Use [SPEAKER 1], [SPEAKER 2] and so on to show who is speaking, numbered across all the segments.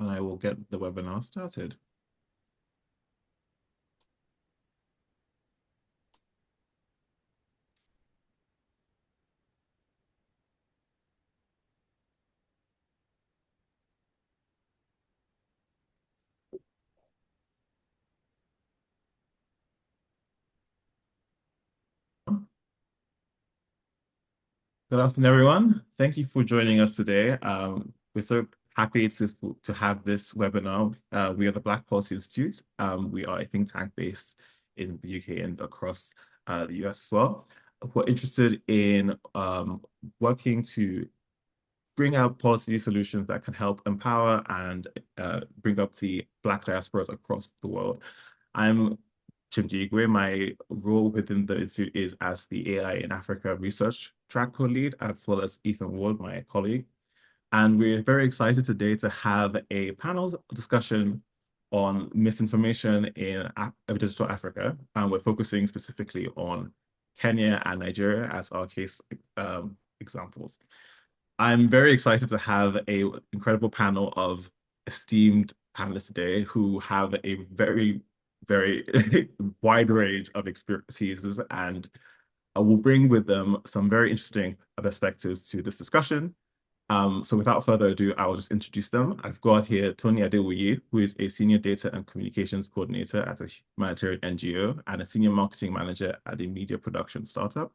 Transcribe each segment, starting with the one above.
[SPEAKER 1] and I will get the webinar started. Good afternoon, everyone. Thank you for joining us today. We're so happy to have this webinar. We are the Black Policy Institute. We are a think tank based in the UK and across the US as well. We're interested in working to bring out policy solutions that can help empower and bring up the Black diasporas across the world. I'm Chimji Igwe. My role within the institute is as the AI in Africa research track co-lead, as well as Ethan Ward, my colleague. And we're very excited today to have a panel discussion on misinformation in digital Africa. And we're focusing specifically on Kenya and Nigeria as our case examples. I'm very excited to have an incredible panel of esteemed panelists today who have a very, very wide range of experiences and will bring with them some very interesting perspectives to this discussion. So without further ado, I will just introduce them. I've got here Tony Adewoye, who is a Senior Data and Communications Coordinator at a humanitarian NGO and a Senior Marketing Manager at a media production startup.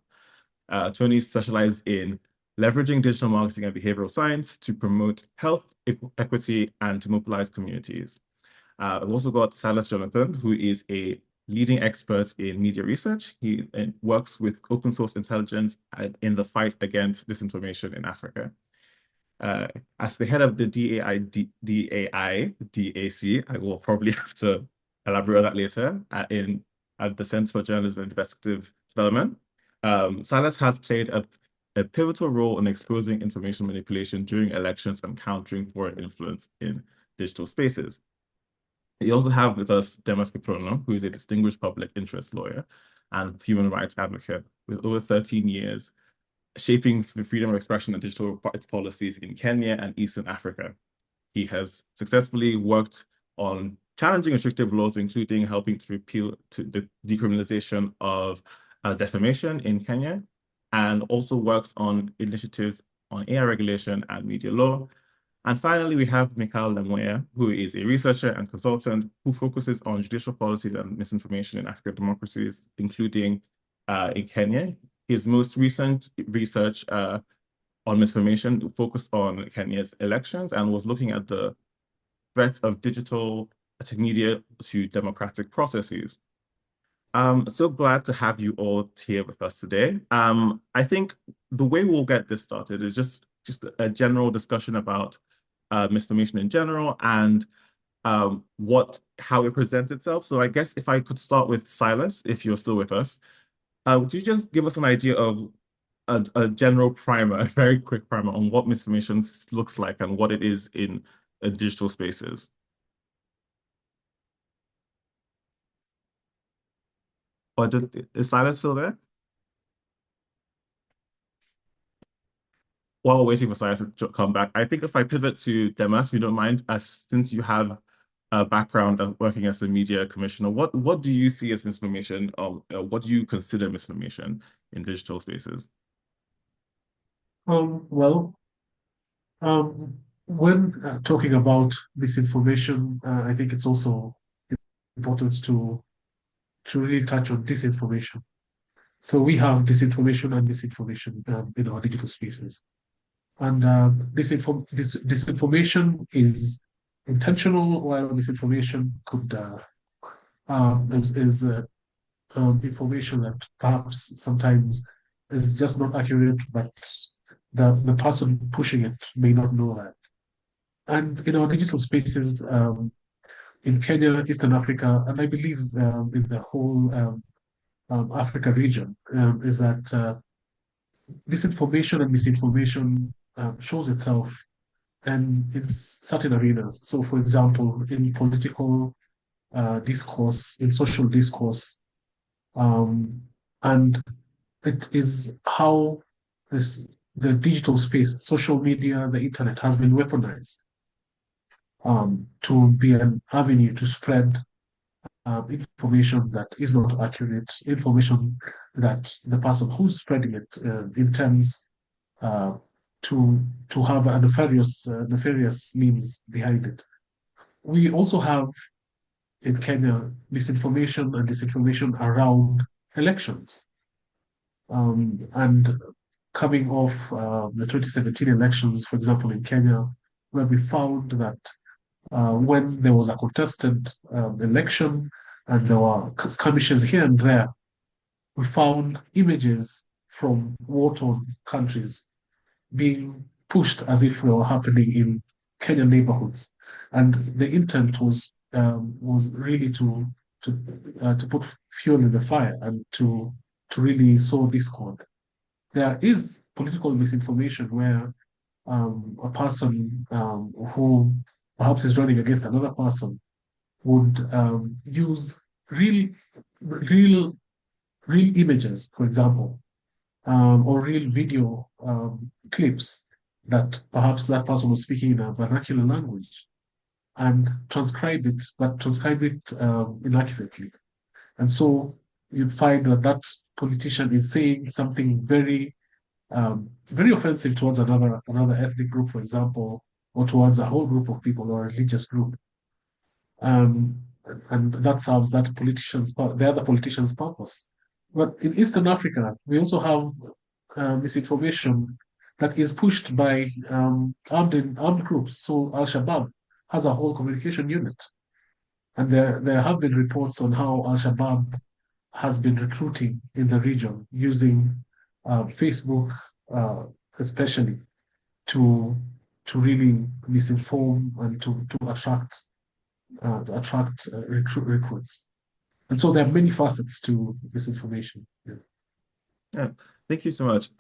[SPEAKER 1] Tony specialized in leveraging digital marketing and behavioral science to promote health, equity, and to mobilize communities. I've also got Silas Jonathan, who is a leading expert in media research. He works with open source intelligence in the fight against disinformation in Africa. As the head of the DAC, I will probably have to elaborate on that later, at the Center for Journalism and Investigative Development. Silas has played a pivotal role in exposing information manipulation during elections and countering foreign influence in digital spaces. We also have with us Demas Kiprono, who is a distinguished public interest lawyer and human rights advocate with over 13 years shaping the freedom of expression and digital rights policies in Kenya and Eastern Africa. He has successfully worked on challenging restrictive laws, including helping to repeal the decriminalization of defamation in Kenya, and also works on initiatives on AI regulation and media law. And finally, we have Mikhail Lemoya, who is a researcher and consultant who focuses on judicial policies and misinformation in African democracies, including in Kenya. His most recent research on misinformation focused on Kenya's elections and was looking at the threats of digital media to democratic processes. I'm so glad to have you all here with us today. I think the way we'll get this started is just a general discussion about misinformation in general and how it presents itself. So I guess if I could start with Silas, if you're still with us, would you just give us an idea of a general primer, a very quick primer on what misinformation looks like and what it is in digital spaces? Or is Silas still there? While we're waiting for Silas to come back, I think if I pivot to Demas, if you don't mind, since you have a background of working as a media commissioner, what do you see as misinformation, or what do you consider misinformation in digital spaces?
[SPEAKER 2] Well, when talking about misinformation, I think it's also important to really touch on disinformation. So we have disinformation and misinformation in our digital spaces, and disinformation is intentional, while misinformation could is information that perhaps sometimes is just not accurate, but the person pushing it may not know that. And in our digital spaces in Kenya, Eastern Africa, and I believe in the whole Africa region, is that disinformation and misinformation shows itself and in certain arenas. So, for example, in political discourse, in social discourse, um, and it is how the digital space, social media, the internet has been weaponized. to be an avenue to spread information that is not accurate, information that the person who's spreading it intends uh, to have a nefarious means behind it. We also have in Kenya misinformation and disinformation around elections. And coming off the 2017 elections, for example, in Kenya, where we found that when there was a contested election and there were skirmishes here and there, we found images from war-torn countries being pushed as if they were happening in Kenyan neighborhoods, and the intent was really to put fuel in the fire and to really sow discord. There is political misinformation where a person who perhaps is running against another person would use real, real, real images, for example, or real video clips that perhaps that person was speaking in a vernacular language and transcribe it inaccurately. And so you'd find that that politician is saying something very offensive towards another ethnic group, for example, or towards a whole group of people or a religious group. Um, and that serves the other politician's purpose. But in Eastern Africa, we also have misinformation that is pushed by armed groups. So Al Shabaab has a whole communication unit, and there have been reports on how Al Shabaab has been recruiting in the region using Facebook, uh, especially to really misinform and to attract recruits. And so there are many facets to misinformation. Yeah.
[SPEAKER 1] Yeah, thank you so much.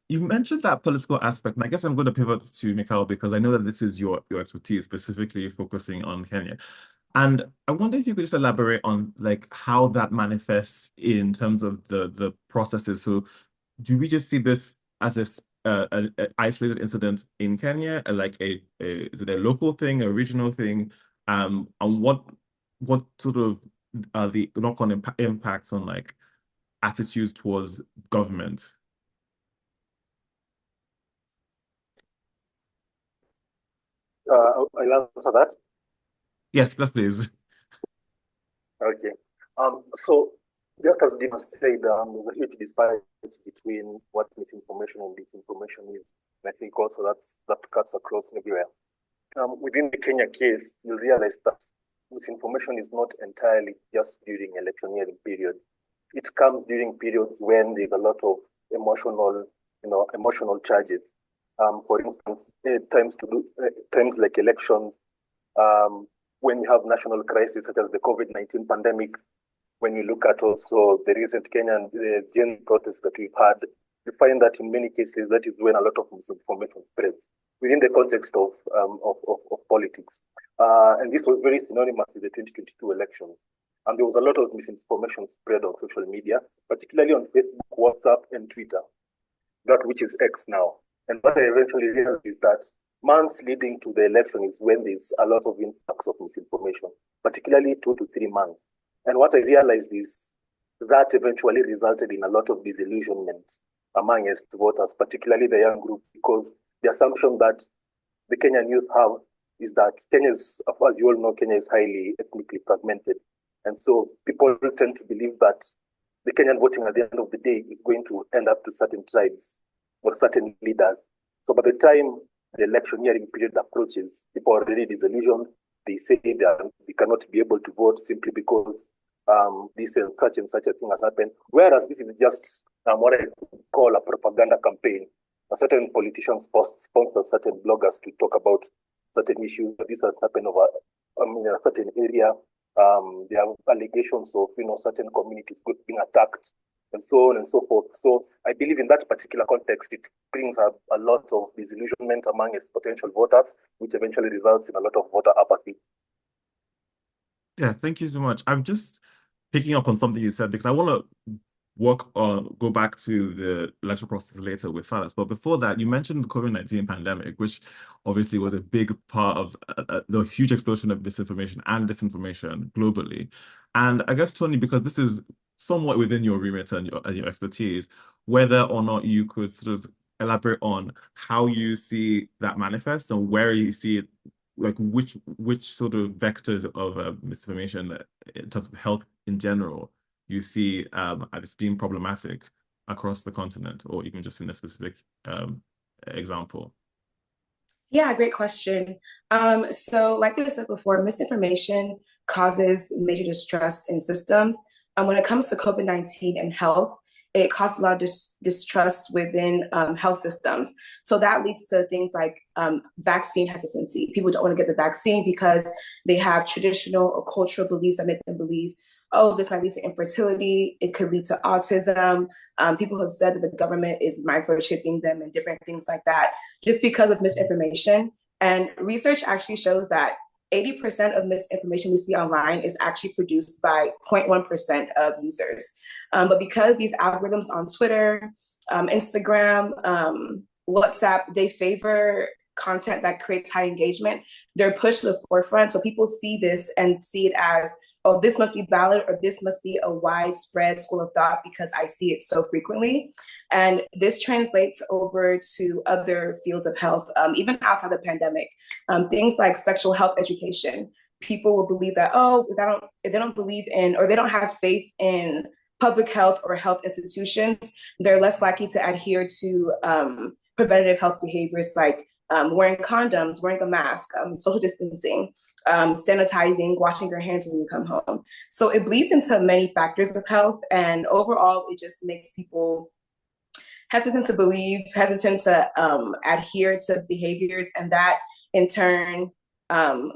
[SPEAKER 1] You mentioned that political aspect, and I guess I'm going to pivot to Mikhail because I know that this is your expertise, specifically focusing on Kenya. And I wonder if you could just elaborate on like how that manifests in terms of the processes. So, do we just see this as a isolated incident in Kenya, like is it a local thing, a regional thing? And what sort of are the knock-on impacts on like attitudes towards government?
[SPEAKER 3] I'll answer that.
[SPEAKER 1] Yes, please.
[SPEAKER 3] Okay. So just as Dina said, there's a huge disparity between what misinformation and disinformation is. And I think also that cuts across everywhere. Within the Kenya case, you'll realize that misinformation is not entirely just during electioneering period. It comes during periods when there's a lot of emotional charges. For instance, times like elections, um, when you have national crises such as the COVID-19 pandemic, when you look at also the recent Kenyan Gen protests that we've had, you find that in many cases that is when a lot of misinformation spreads within the context of politics. And this was very synonymous with the 2022 elections. And there was a lot of misinformation spread on social media, particularly on Facebook, WhatsApp, and Twitter, that which is X now. And what I eventually realized is that months leading to the election is when there's a lot of influx of misinformation, particularly 2 to 3 months. And what I realized is that eventually resulted in a lot of disillusionment amongst voters, particularly the young group, because the assumption that the Kenyan youth have is that Kenya is, as you all know, Kenya is highly ethnically fragmented. And so people tend to believe that the Kenyan voting at the end of the day is going to end up to certain tribes or certain leaders. So by the time the electioneering period approaches, people are already disillusioned. They say they cannot be able to vote simply because this and such a thing has happened. Whereas this is just what I call a propaganda campaign. A certain politicians sponsor certain bloggers to talk about certain issues. This has happened in a certain area. There are allegations of certain communities being attacked and so on and so forth. So I believe in that particular context, it brings a lot of disillusionment among its potential voters, which eventually results in a lot of voter apathy.
[SPEAKER 1] Yeah, thank you so much. I'm just picking up on something you said because I want to go back to the lecture process later with Silas. But before that, you mentioned the COVID-19 pandemic, which obviously was a big part of the huge explosion of misinformation and disinformation globally. And I guess, Tony, because this is somewhat within your remit and your expertise, whether or not you could sort of elaborate on how you see that manifest and where you see it, like which sort of vectors of misinformation in terms of health in general you see as being problematic across the continent, or even just in a specific example?
[SPEAKER 4] Yeah, great question. So like I said before, misinformation causes major distrust in systems. When it comes to COVID-19 and health, it causes a lot of distrust within health systems. So that leads to things like vaccine hesitancy. People don't want to get the vaccine because they have traditional or cultural beliefs that make them believe, oh, this might lead to infertility. It could lead to autism. People have said that the government is microchipping them and different things like that just because of misinformation. And research actually shows that 80% of misinformation we see online is actually produced by 0.1% of users. But because these algorithms on Twitter, Instagram, WhatsApp, they favor content that creates high engagement, they're pushed to the forefront. So people see this and see it as, oh, this must be valid or this must be a widespread school of thought because I see it so frequently. And this translates over to other fields of health, even outside the pandemic. Things like sexual health education. People will believe that, oh, if they don't believe in or they don't have faith in public health or health institutions, they're less likely to adhere to preventative health behaviors like wearing condoms, wearing a mask, social distancing, sanitizing, washing your hands when you come home. So it bleeds into many factors of health. And overall, it just makes people hesitant to believe, hesitant to adhere to behaviors. And that in turn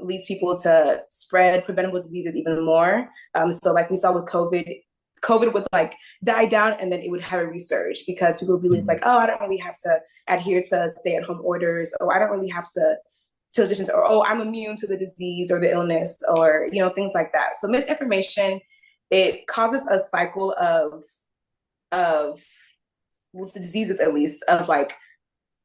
[SPEAKER 4] leads people to spread preventable diseases even more. So like we saw with COVID would like die down and then it would have a resurge because people believe like, oh, I don't really have to adhere to stay-at-home orders, or I don't really have to distance, or oh, I'm immune to the disease or the illness, or things like that. So misinformation, it causes a cycle of with the diseases at least of like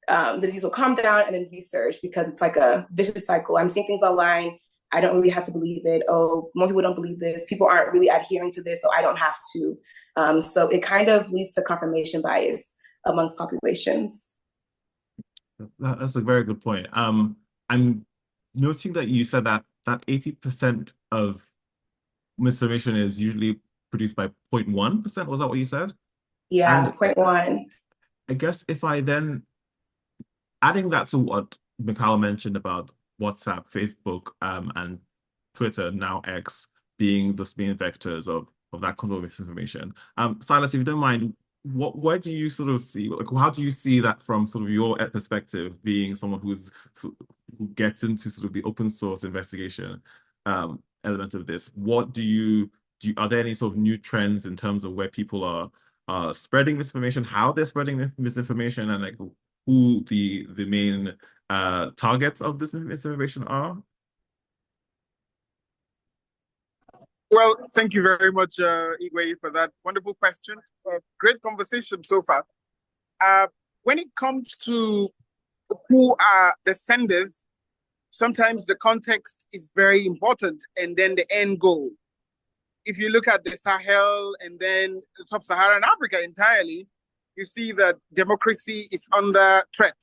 [SPEAKER 4] the disease will calm down and then resurge because it's like a vicious cycle. I'm seeing things online. I don't really have to believe it. Oh, more people don't believe this. People aren't really adhering to this, so I don't have to. So it kind of leads to confirmation bias amongst populations.
[SPEAKER 1] That's a very good point. I'm noting that you said that 80% of misinformation is usually produced by 0.1%. Was that what you said?
[SPEAKER 4] Yeah,
[SPEAKER 1] And
[SPEAKER 4] point one.
[SPEAKER 1] I guess if I then adding that to what Mikhail mentioned about WhatsApp, Facebook, and Twitter, now X, being the main vectors of that kind of misinformation. Silas, if you don't mind, where do you sort of see, like, how do you see that from sort of your perspective, being someone who gets into sort of the open source investigation element of this? What are there any sort of new trends in terms of where people are spreading misinformation, how they're spreading misinformation, and like who the main targets of this misinformation are?
[SPEAKER 5] Well, thank you very much, Igwe, for that wonderful question. Great conversation so far. When it comes to who are the senders, sometimes the context is very important, and then the end goal. If you look at the Sahel and then sub-Saharan Africa entirely, you see that democracy is under threat.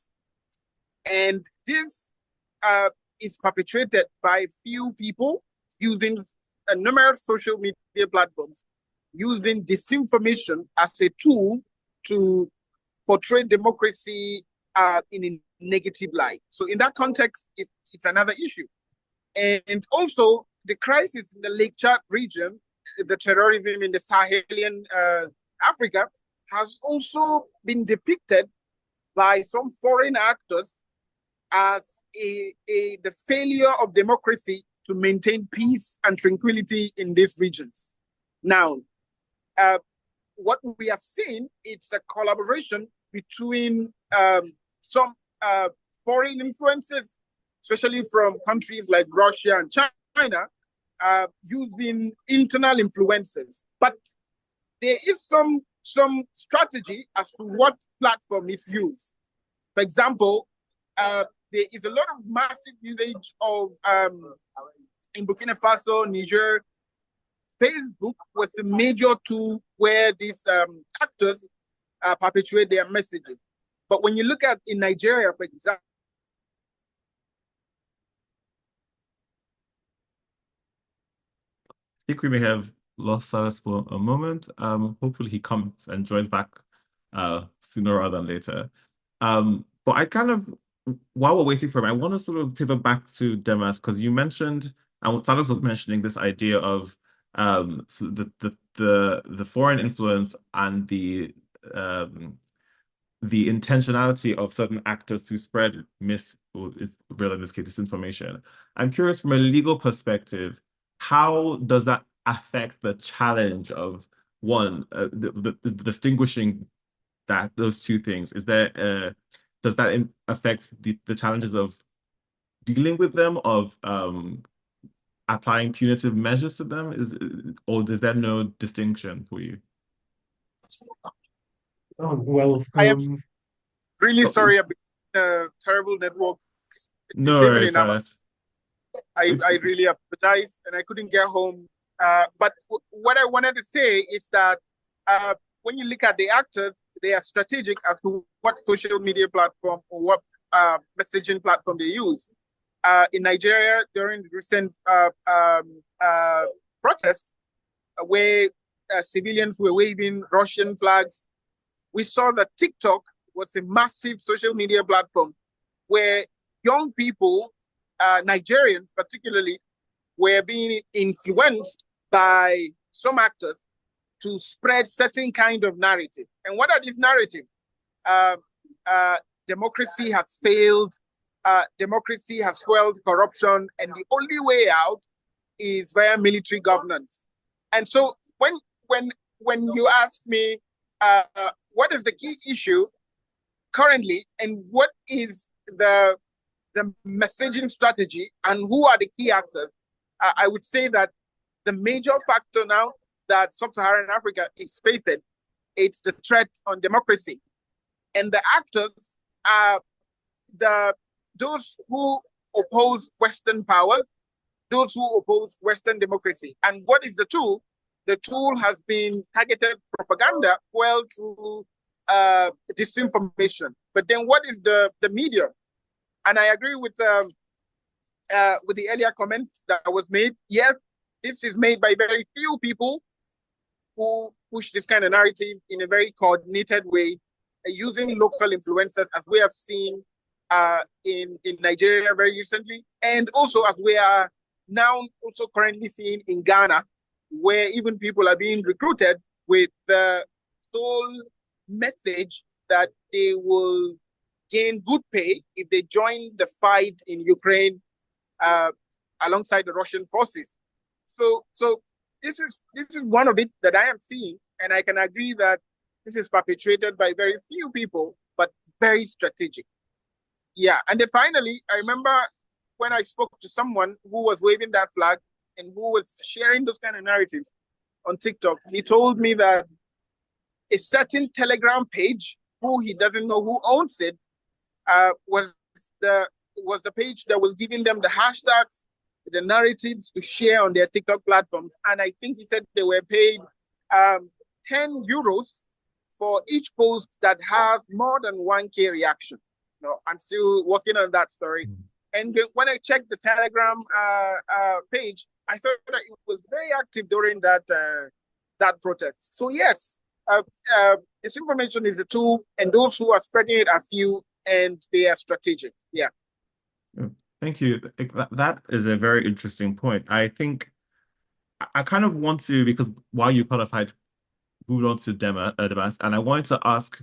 [SPEAKER 5] And this is perpetrated by few people using numerous social media platforms, using disinformation as a tool to portray democracy in a negative light. So in that context, it's another issue. And also the crisis in the Lake Chad region, the terrorism in the Sahelian Africa, has also been depicted by some foreign actors as the failure of democracy to maintain peace and tranquility in these regions. Now, what we have seen, it's a collaboration between some foreign influences, especially from countries like Russia and China, using internal influences. But there is some some strategy as to what platform is used. For example, there is a lot of massive usage of in Burkina Faso, Niger. Facebook was a major tool where these actors perpetuate their messages. But when you look at in Nigeria, for example,
[SPEAKER 1] think we may have lost Silas for a moment. Hopefully he comes and joins back sooner rather than later. But I kind of, while we're waiting for him, I want to sort of pivot back to Demas because you mentioned, and what Silas was mentioning, this idea of so the foreign influence and the intentionality of certain actors to spread or rather in this case, disinformation. I'm curious from a legal perspective, how does that affect the challenge of one, the distinguishing that those two things? Is there does that affect the challenges of dealing with them, of applying punitive measures to them? Or is there no distinction for you?
[SPEAKER 2] Oh, well,
[SPEAKER 5] I am really
[SPEAKER 1] Oh,
[SPEAKER 5] sorry about the terrible network
[SPEAKER 1] no
[SPEAKER 5] this
[SPEAKER 1] worries,
[SPEAKER 5] evening.
[SPEAKER 1] Silas.
[SPEAKER 5] I really apologize, and I couldn't get home. But what I wanted to say is that when you look at the actors, they are strategic as to what social media platform or what messaging platform they use. In Nigeria, during the recent protest, where civilians were waving Russian flags, we saw that TikTok was a massive social media platform where young people, Nigerians particularly, were being influenced by some actors to spread certain kind of narrative. And what are these narratives? Uh, Democracy has failed. Democracy has fueled corruption, and the only way out is via military governance. And so, when you ask me, uh, what is the key issue currently, and what is the messaging strategy, and who are the key actors, I would say that the major factor now that sub-Saharan Africa is facing, it's the threat on democracy. And the actors are those who oppose Western powers, those who oppose Western democracy. And what is the tool? The tool has been targeted propaganda, well, through disinformation. But then what is the media? And I agree with the earlier comment that was made. Yes, this is made by very few people who push this kind of narrative in a very coordinated way, using local influencers, as we have seen in Nigeria very recently, and also as we are now also currently seeing in Ghana, where even people are being recruited with the sole message that they will gain good pay if they join the fight in Ukraine alongside the Russian forces. So this is one of it that I am seeing, and I can agree that this is perpetrated by very few people, but very strategic. Yeah, and then finally, I remember when I spoke to someone who was waving that flag and who was sharing those kind of narratives on TikTok. He told me that a certain Telegram page, who he doesn't know who owns it, was the page that was giving them the hashtags, the narratives to share on their TikTok platforms. And I think he said they were paid 10 euros for each post that has more than 1K reaction. I'm still working on that story. And when I checked the Telegram page, I saw that it was very active during that protest. So yes, disinformation is a tool, and those who are spreading it are few, and they are strategic. Yeah.
[SPEAKER 1] Thank you. That is a very interesting point. I think I kind of want to, because while you qualified, moved on to Demas, and I wanted to ask,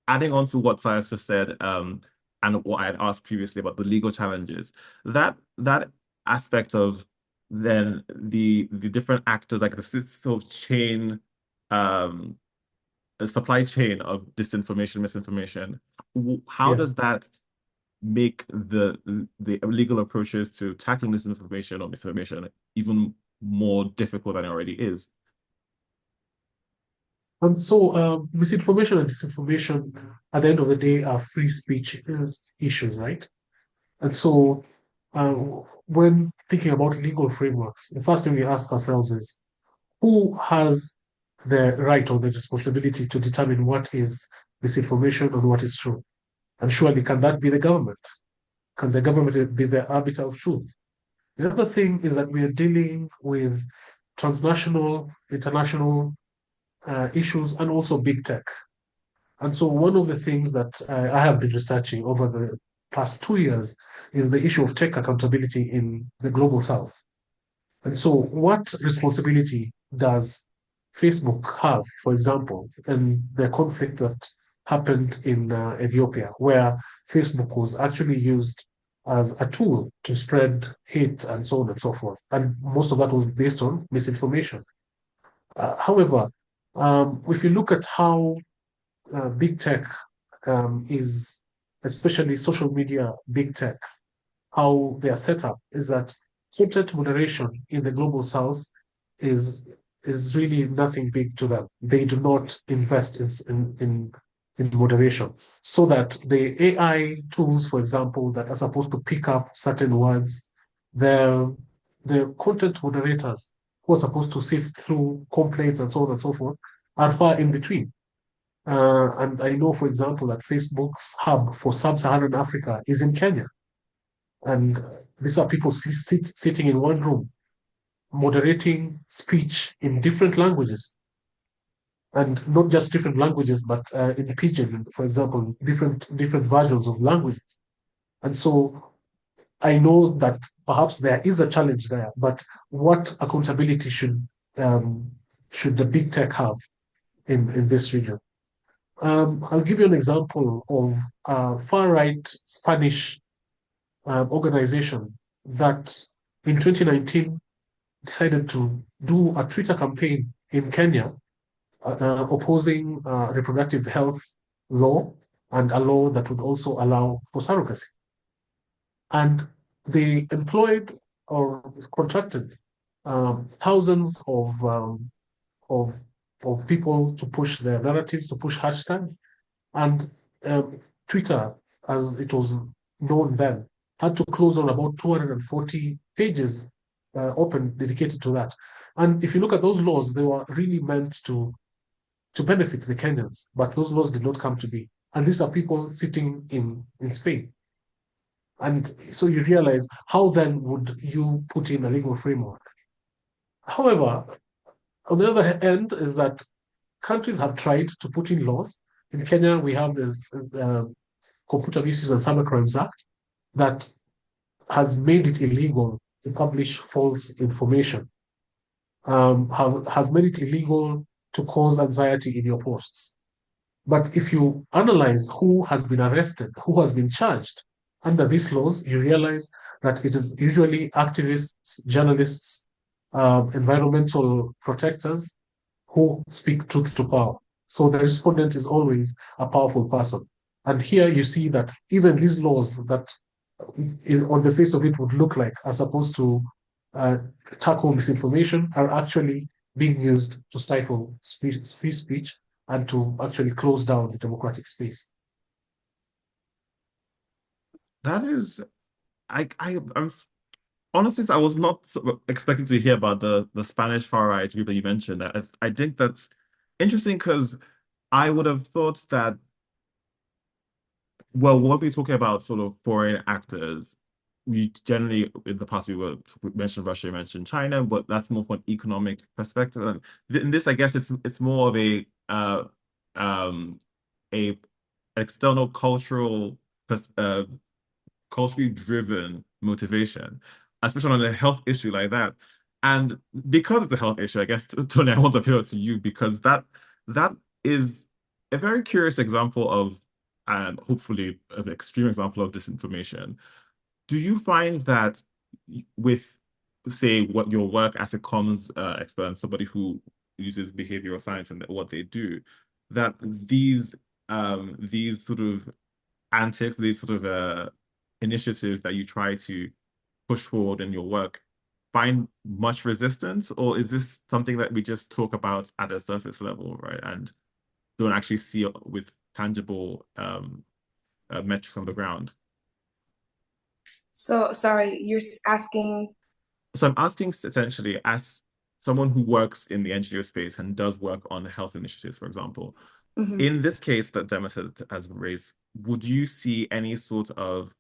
[SPEAKER 1] adding on to what Silas just said, and what I had asked previously about the legal challenges, that aspect of then the different actors, like the sort of chain, a supply chain of disinformation, misinformation. How
[SPEAKER 2] yes.
[SPEAKER 1] does that make the legal approaches to tackling disinformation or misinformation even more difficult than it already is?
[SPEAKER 2] And so, misinformation and disinformation, at the end of the day, are free speech issues, right? And so, uh, when thinking about legal frameworks, the first thing we ask ourselves is who has the right or the responsibility to determine what is misinformation and what is true? And surely, can that be the government? Can the government be the arbiter of truth? The other thing is that we are dealing with transnational, international issues and also big tech. And so, one of the things that I have been researching over the past 2 years is the issue of tech accountability in the global south. And so, what responsibility does Facebook have, for example, in the conflict that happened in Ethiopia, where Facebook was actually used as a tool to spread hate and so on and so forth? And most of that was based on misinformation. However, if you look at how big tech is, especially social media big tech, how they are set up is that content moderation in the global south is is really nothing big to them. They do not invest in moderation. So that the AI tools, for example, that are supposed to pick up certain words, the the content moderators who are supposed to sift through complaints and so on and so forth are far in between. And I know, for example, that Facebook's hub for sub-Saharan Africa is in Kenya. And these are people sitting in one room, moderating speech in different languages, and not just different languages, but in pidgin, for example, different versions of languages. And so I know that perhaps there is a challenge there, but what accountability um, should the big tech have in this region? I'll give you an example of a far-right Spanish organization that in 2019 decided to do a Twitter campaign in Kenya opposing reproductive health law and a law that would also allow for surrogacy. And they employed or contracted thousands of of people to push their narratives, to push hashtags, and Twitter, as it was known then, had to close on about 240 pages open dedicated to that. And if you look at those laws, they were really meant to benefit the Kenyans, but those laws did not come to be. And these are people sitting in Spain. And so you realize how then would you put in a legal framework? However, on the other end is that countries have tried to put in laws. In Kenya, we have this Computer Misuse and Cybercrimes Act that has made it illegal to publish false information, has made it illegal to cause anxiety in your posts. But if you analyze who has been arrested, who has been charged under these laws, you realize that it is usually activists, journalists, environmental protectors who speak truth to power. So the respondent is always a powerful person. And here you see that even these laws that on the face of it would look like are supposed to uh, tackle misinformation are actually being used to stifle free speech and to actually close down the democratic space.
[SPEAKER 1] That is, I'm honestly, I was not expecting to hear about the Spanish far right group that you mentioned. I think that's interesting because I would have thought that, well, when we're talking about sort of foreign actors, we generally in the past we mentioned Russia, we mentioned China, but that's more from an economic perspective. And in this, I guess it's more of um a external cultural culturally driven motivation, especially on a health issue like that. And because it's a health issue, I guess, Tony, I want to appeal to you because that is a very curious example of, and hopefully an extreme example of disinformation. Do you find that with, say, what your work as a comms expert and somebody who uses behavioral science and what they do, that these sort of antics, these sort of initiatives that you try to push forward in your work find much resistance, or is this something that we just talk about at a surface level, right? And don't actually see with tangible metrics on the ground?
[SPEAKER 4] So sorry, you're asking.
[SPEAKER 1] So I'm asking essentially, as someone who works in the NGO space and does work on health initiatives, for example,
[SPEAKER 4] Mhm.
[SPEAKER 1] in this case that Demet has raised, would you see any sort of,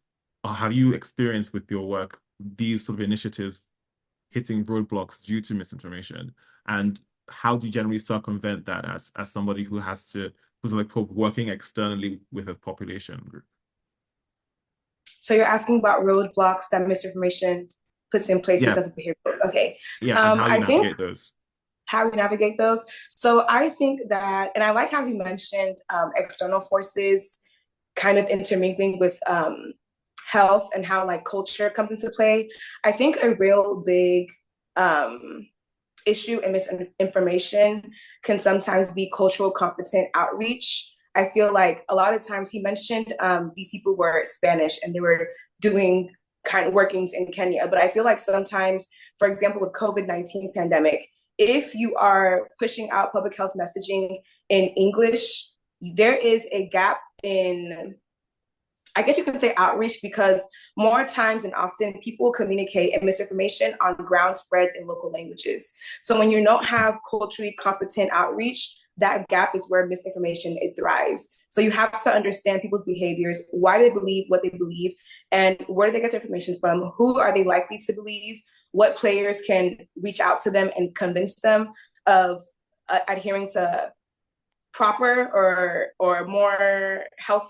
[SPEAKER 1] or have you experienced with your work these sort of initiatives hitting roadblocks due to misinformation? And how do you generally circumvent that as somebody who has to, who's like working externally with a population group?
[SPEAKER 4] So you're asking about roadblocks that misinformation puts in place
[SPEAKER 1] Yeah,
[SPEAKER 4] because of behavior. Okay.
[SPEAKER 1] yeah, and how you
[SPEAKER 4] I think
[SPEAKER 1] navigate those.
[SPEAKER 4] how we navigate those. So I think that, and I like how he mentioned external forces kind of intermingling with health and how like culture comes into play. I think a real big um, issue in misinformation can sometimes be cultural competent outreach. I feel like a lot of times he mentioned these people were Spanish and they were doing kind of workings in Kenya. But I feel like sometimes, for example, with COVID-19 pandemic, if you are pushing out public health messaging in English, there is a gap in, I guess you can say, outreach, because more times than often people communicate and misinformation on ground spreads in local languages. So when you don't have culturally competent outreach, that gap is where misinformation it thrives. So you have to understand people's behaviors, why they believe what they believe, and where do they get their information from? Who are they likely to believe? What players can reach out to them and convince them of adhering to proper or more health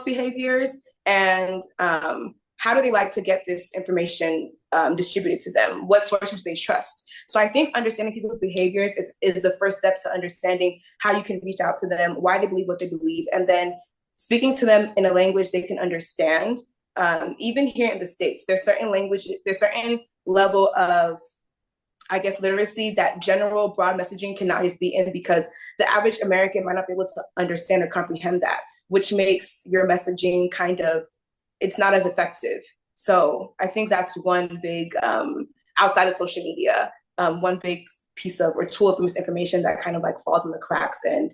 [SPEAKER 4] behaviors, and how do they like to get this information distributed to them? What sources do they trust? So I think understanding people's behaviors is the first step to understanding how you can reach out to them, why they believe what they believe, and then speaking to them in a language they can understand. Even here in the States, there's certain language, there's certain level of, I guess, literacy that general broad messaging cannot just be in, because the average American might not be able to understand or comprehend that, which makes your messaging kind of, it's not as effective. So I think that's one big, outside of social media, one big piece of or tool of misinformation that kind of like falls in the cracks and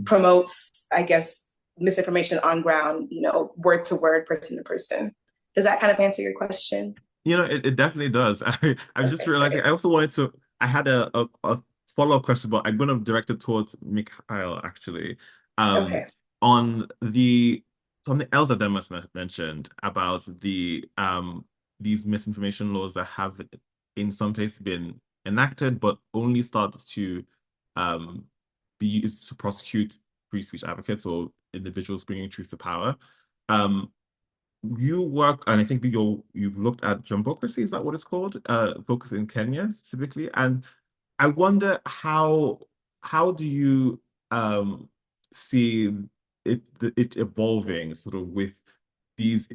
[SPEAKER 4] promotes, I guess, misinformation on ground, word to word, person to person. Does that kind of answer your question?
[SPEAKER 1] It definitely does. I was just
[SPEAKER 4] Okay,
[SPEAKER 1] realizing, I
[SPEAKER 4] great.
[SPEAKER 1] also wanted to, I had a follow-up question, but I'm going to direct it towards Mikhail, actually. Um,
[SPEAKER 4] Okay.
[SPEAKER 1] on the something else that Demas mentioned about these misinformation laws that have in some places been enacted, but only start to um be used to prosecute free speech advocates or individuals bringing truth to power. Um, you work, and I think you've looked at democracy, is that what it's called? Focus in Kenya specifically. And I wonder how do you see it evolving sort of with these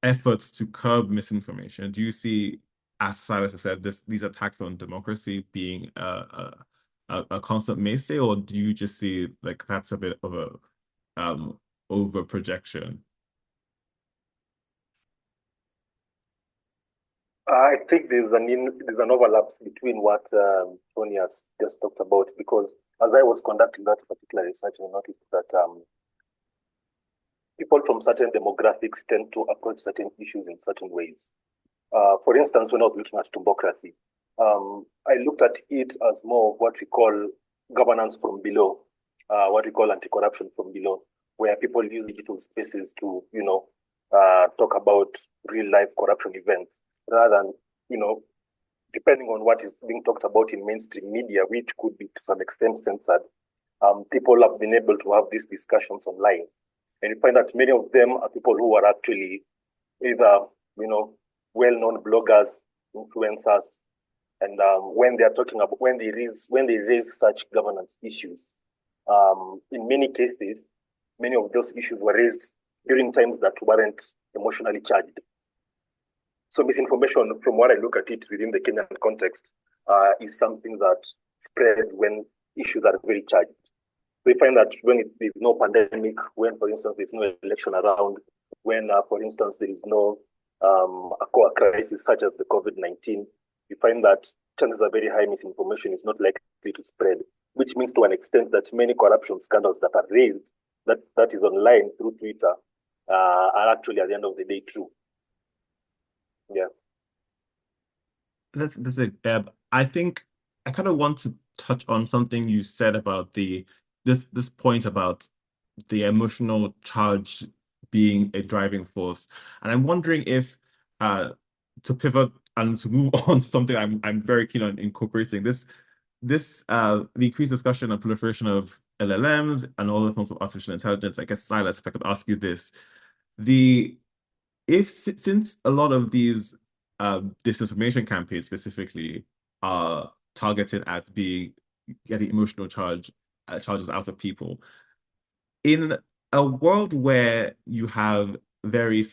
[SPEAKER 1] efforts to curb misinformation? Do you see, as Silas has said, these attacks on democracy being a constant mainstay, or do you just see like that's a bit of a over projection?
[SPEAKER 3] I think there's an overlap between what Tony has just talked about, because as I was conducting that particular research, I noticed that people from certain demographics tend to approach certain issues in certain ways. For instance, when I was looking at democracy, I looked at it as more of what we call governance from below, what we call anti-corruption from below, where people use digital spaces to, talk about real life corruption events rather than, depending on what is being talked about in mainstream media, which could be to some extent censored. People have been able to have these discussions online, and you find that many of them are people who are actually either, well-known bloggers, influencers, and when they are talking about when they raise such governance issues, in many cases, many of those issues were raised during times that weren't emotionally charged. So misinformation, from what I look at it within the Kenyan context, is something that spreads when issues are very charged. We find that when there's no pandemic, when, for instance, there's no election around, when, for instance, there is no a core crisis such as the COVID-19, you find that chances are very high misinformation is not likely to spread, which means to an extent that many corruption scandals that are raised, that is online through Twitter, are actually at the end of the day true. Yeah.
[SPEAKER 1] That's it. I think I kind of want to touch on something you said about this point about the emotional charge being a driving force, and I'm wondering if to pivot and to move on to something I'm very keen on incorporating the increased discussion and proliferation of LLMs and all the forms of artificial intelligence. I guess, Silas, if I could ask you this, the if since a lot of these disinformation campaigns specifically are targeted at being getting emotional charges out of people, in a world where you have very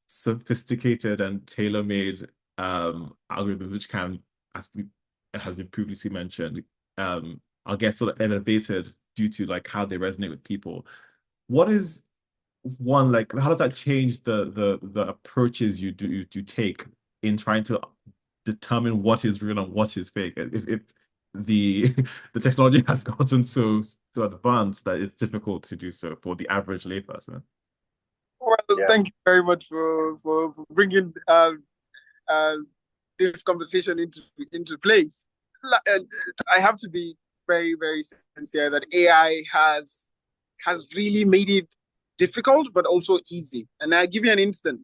[SPEAKER 1] sophisticated and tailor-made algorithms which can, as has been previously mentioned, are get sort of elevated due to like how they resonate with people. What is one like how does that change the approaches you take in trying to determine what is real and what is fake if the the technology has gotten so advanced that it's difficult to do so for the average layperson?
[SPEAKER 5] Well,
[SPEAKER 3] Yeah.
[SPEAKER 5] thank you very much for bringing uh, this conversation into play. I have to be very, very sincere that AI has really made it difficult, but also easy. And I'll give you an instance.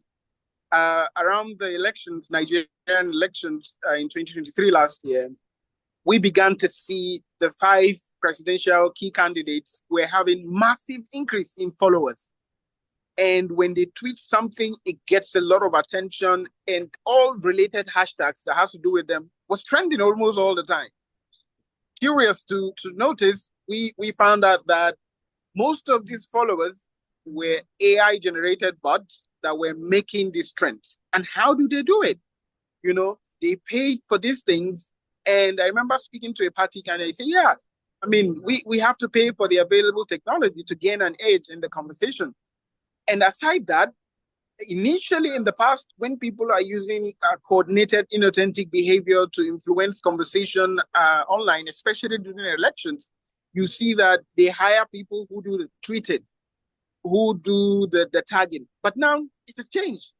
[SPEAKER 5] Around the elections, Nigerian elections in 2023 last year, we began to see the 5 presidential key candidates were having massive increase in followers. And when they tweet something, it gets a lot of attention, and all related hashtags that has to do with them was trending almost all the time. Curious to notice, we found out that most of these followers were AI generated bots that were making these trends. And how do they do it? You know, they paid for these things. And I remember speaking to a party candidate, they say, yeah, I mean, we have to pay for the available technology to gain an edge in the conversation. And aside that, initially in the past, when people are using coordinated inauthentic behavior to influence conversation online, especially during elections, you see that they hire people who do the tweeting, who do the tagging. But now it has changed.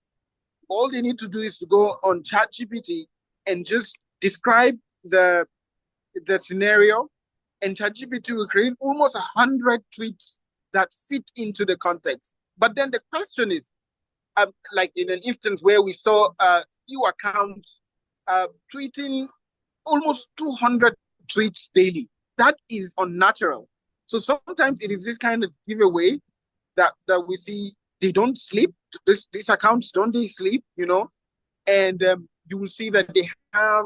[SPEAKER 5] All they need to do is to go on ChatGPT and just describe the scenario, and ChatGPT will create almost 100 tweets that fit into the context. But then the question is, like in an instance where we saw few accounts tweeting almost 200 tweets daily. That is unnatural. So sometimes it is this kind of giveaway that we see. They don't sleep. These accounts don't they sleep, you know? And you will see that they have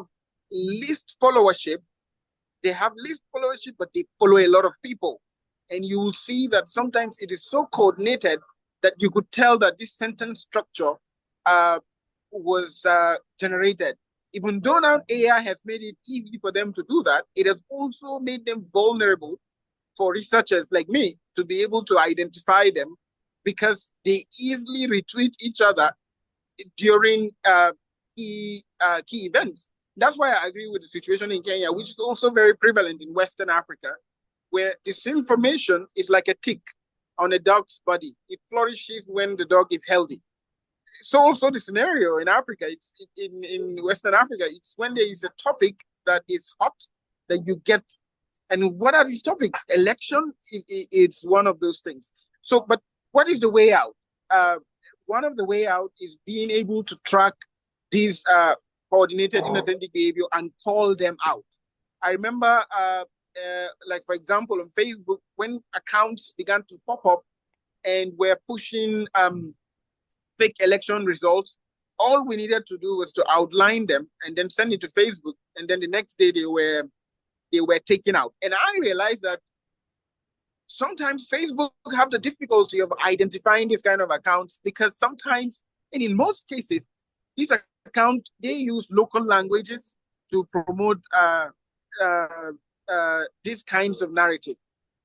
[SPEAKER 5] least followership. They have least followership, but they follow a lot of people. And you will see that sometimes it is so coordinated that you could tell that this sentence structure was generated. Even though now AI has made it easy for them to do that, it has also made them vulnerable for researchers like me to be able to identify them, because they easily retweet each other during key events. That's why I agree with the situation in Kenya, which is also very prevalent in Western Africa, where disinformation is like a tick on a dog's body. It flourishes when the dog is healthy. So also the scenario in Africa, in Western Africa, it's when there is a topic that is hot that you get. And what are these topics? Election, it's one of those things. So, but what is the way out? One of the way out is being able to track these coordinated inauthentic behavior and call them out. I remember, like for example, on Facebook, when accounts began to pop up and were pushing fake election results, all we needed to do was to outline them and then send it to Facebook. And then the next day they were taken out. And I realized that sometimes Facebook have the difficulty of identifying these kind of accounts, because sometimes, and in most cases, these accounts, they use local languages to promote these kinds of narrative.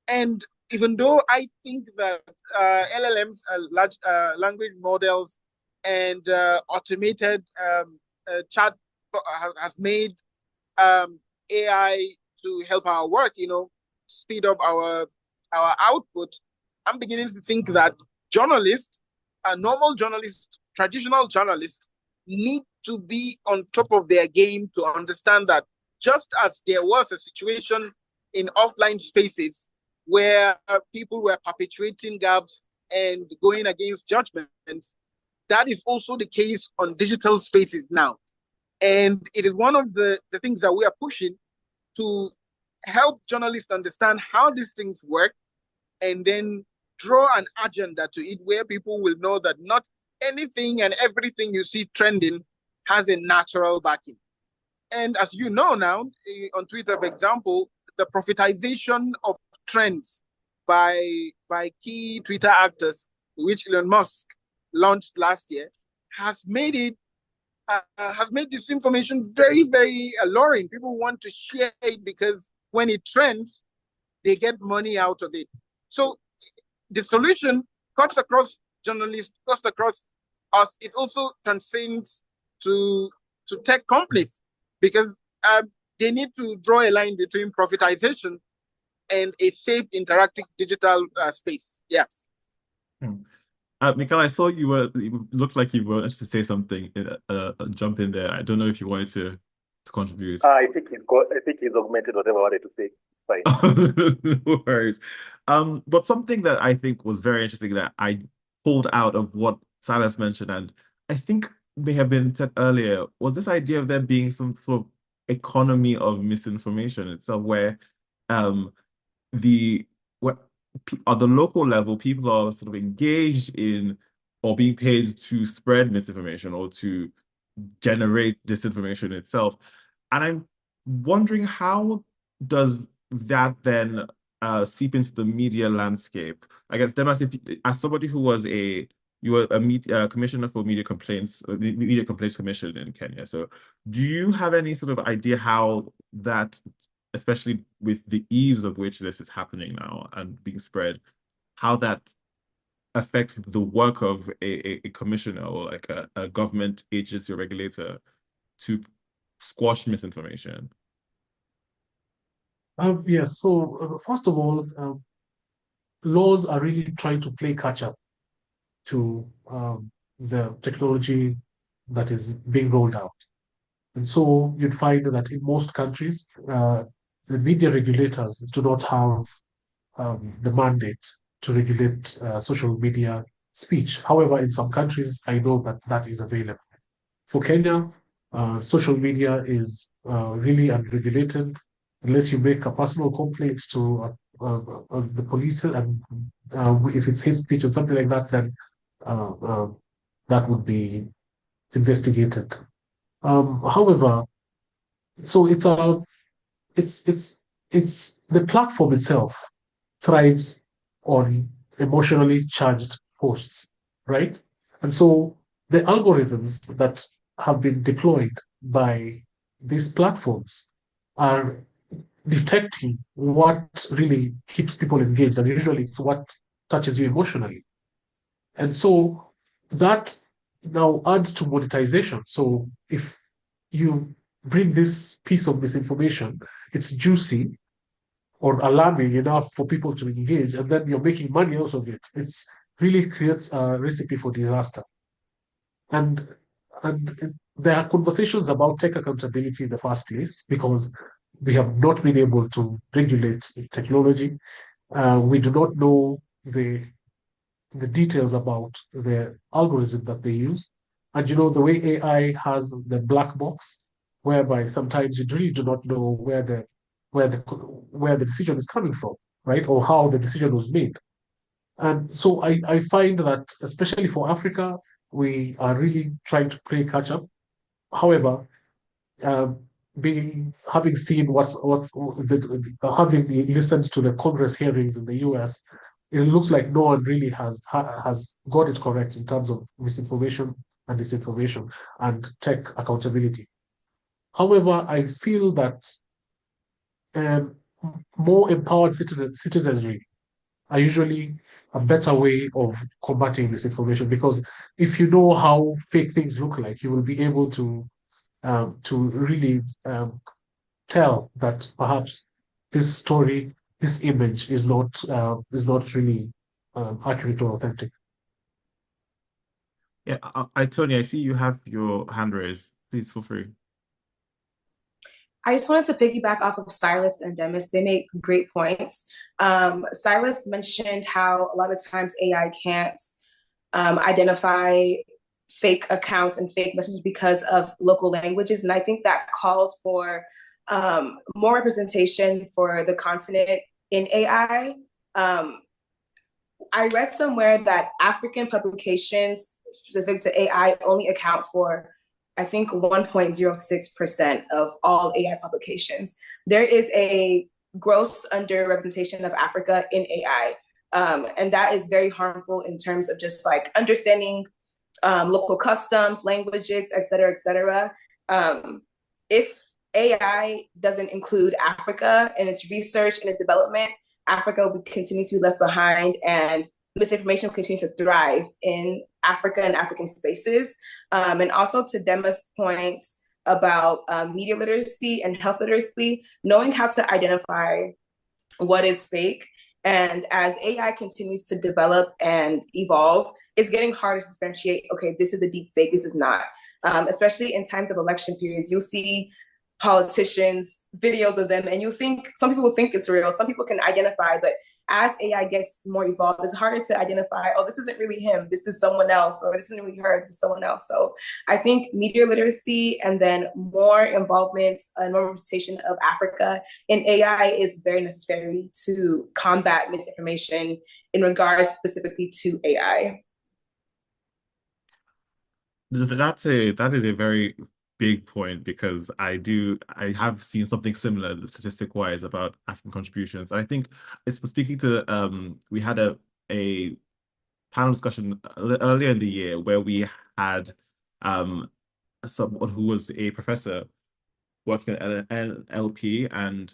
[SPEAKER 5] And even though I think that LLMs, large language models, and automated chat has made AI to help our work, speed up our output, I'm beginning to think that journalists, normal journalists, traditional journalists, need to be on top of their game to understand that just as there was a situation in offline spaces where people were perpetuating gaps and going against judgments, that is also the case on digital spaces now. And it is one of the things that we are pushing to help journalists understand how these things work and then draw an agenda to it where people will know that not anything and everything you see trending has a natural backing. And as you know now, on Twitter, for example, the profitization of trends by key Twitter actors, which Elon Musk launched last year, has made it has made disinformation very, very alluring. People want to share it because when it trends, they get money out of it. So the solution cuts across journalists, cuts across us. It also transcends to tech companies because they need to draw a line between profitization and a safe, interactive digital space. Yes.
[SPEAKER 1] Hmm. Mikhail, I saw you looked like you wanted to say something, jump in there. I don't know if you wanted to contribute.
[SPEAKER 3] I think he's augmented whatever I wanted to say. Fine.
[SPEAKER 1] No worries. But something that I think was very interesting that I pulled out of what Silas mentioned, and I think may have been said earlier, was this idea of there being some sort of economy of misinformation itself, where um the what at the local level, people are sort of engaged in or being paid to spread misinformation or to generate disinformation itself. And I'm wondering how does that then seep into the media landscape? I guess, Demas, as somebody who was you were a commissioner for media complaints commission in Kenya. So do you have any sort of idea how that, especially with the ease of which this is happening now and being spread, how that affects the work of a commissioner or like a government agency or regulator to squash misinformation?
[SPEAKER 2] Yes, so first of all, laws are really trying to play catch up to the technology that is being rolled out. And so you'd find that in most countries, the media regulators do not have the mandate to regulate social media speech. However, in some countries, I know that that is available. For Kenya, social media is really unregulated unless you make a personal complaint to the police, and if it's hate speech or something like that, then uh, uh, that would be investigated. However, so it's it's the platform itself thrives on emotionally charged posts, right? And so the algorithms that have been deployed by these platforms are detecting what really keeps people engaged, and usually it's what touches you emotionally. And so that now adds to monetization. So if you bring this piece of misinformation, it's juicy or alarming enough for people to engage, and then you're making money out of it. It's really creates a recipe for disaster. And there are conversations about tech accountability in the first place because we have not been able to regulate technology. We do not know the details about the algorithm that they use. And the way AI has the black box, whereby sometimes you really do not know where the decision is coming from, right? Or how the decision was made. And so I find that especially for Africa, we are really trying to play catch up. However, um, having seen having listened to the Congress hearings in the U.S., it looks like no one really has got it correct in terms of misinformation and disinformation and tech accountability. However, I feel that um, more empowered citizenry are usually a better way of combating misinformation, because if you know how fake things look like, you will be able to to really tell that perhaps this story, this image is not really accurate or authentic.
[SPEAKER 1] Yeah, Tony, I see you have your hand raised. Please feel free.
[SPEAKER 4] I just wanted to piggyback off of Silas and Demis. They make great points. Silas mentioned how a lot of times AI can't identify fake accounts and fake messages because of local languages. And I think that calls for more representation for the continent in AI. I read somewhere that African publications specific to AI only account for, I think, 1.06% of all AI publications. There is a gross underrepresentation of Africa in AI. And that is very harmful in terms of just like understanding local customs, languages, et cetera, et cetera. If AI doesn't include Africa in its research and its development, Africa will continue to be left behind, and misinformation will continue to thrive in Africa and African spaces. And also to Dema's point about media literacy and health literacy, knowing how to identify what is fake. And as AI continues to develop and evolve, it's getting harder to differentiate, okay, this is a deep fake, this is not. Especially in times of election periods, you'll see politicians, videos of them, and you think, some people will think it's real, some people can identify, but as AI gets more evolved, it's harder to identify, oh, this isn't really him, this is someone else, or this isn't really her, this is someone else. So I think media literacy and then more involvement and more representation of Africa in AI is very necessary to combat misinformation in regards specifically to AI.
[SPEAKER 1] That is a very big point because I have seen something similar statistic wise about African contributions. I think it's speaking to we had a panel discussion earlier in the year where we had um someone who was a professor working at an LP and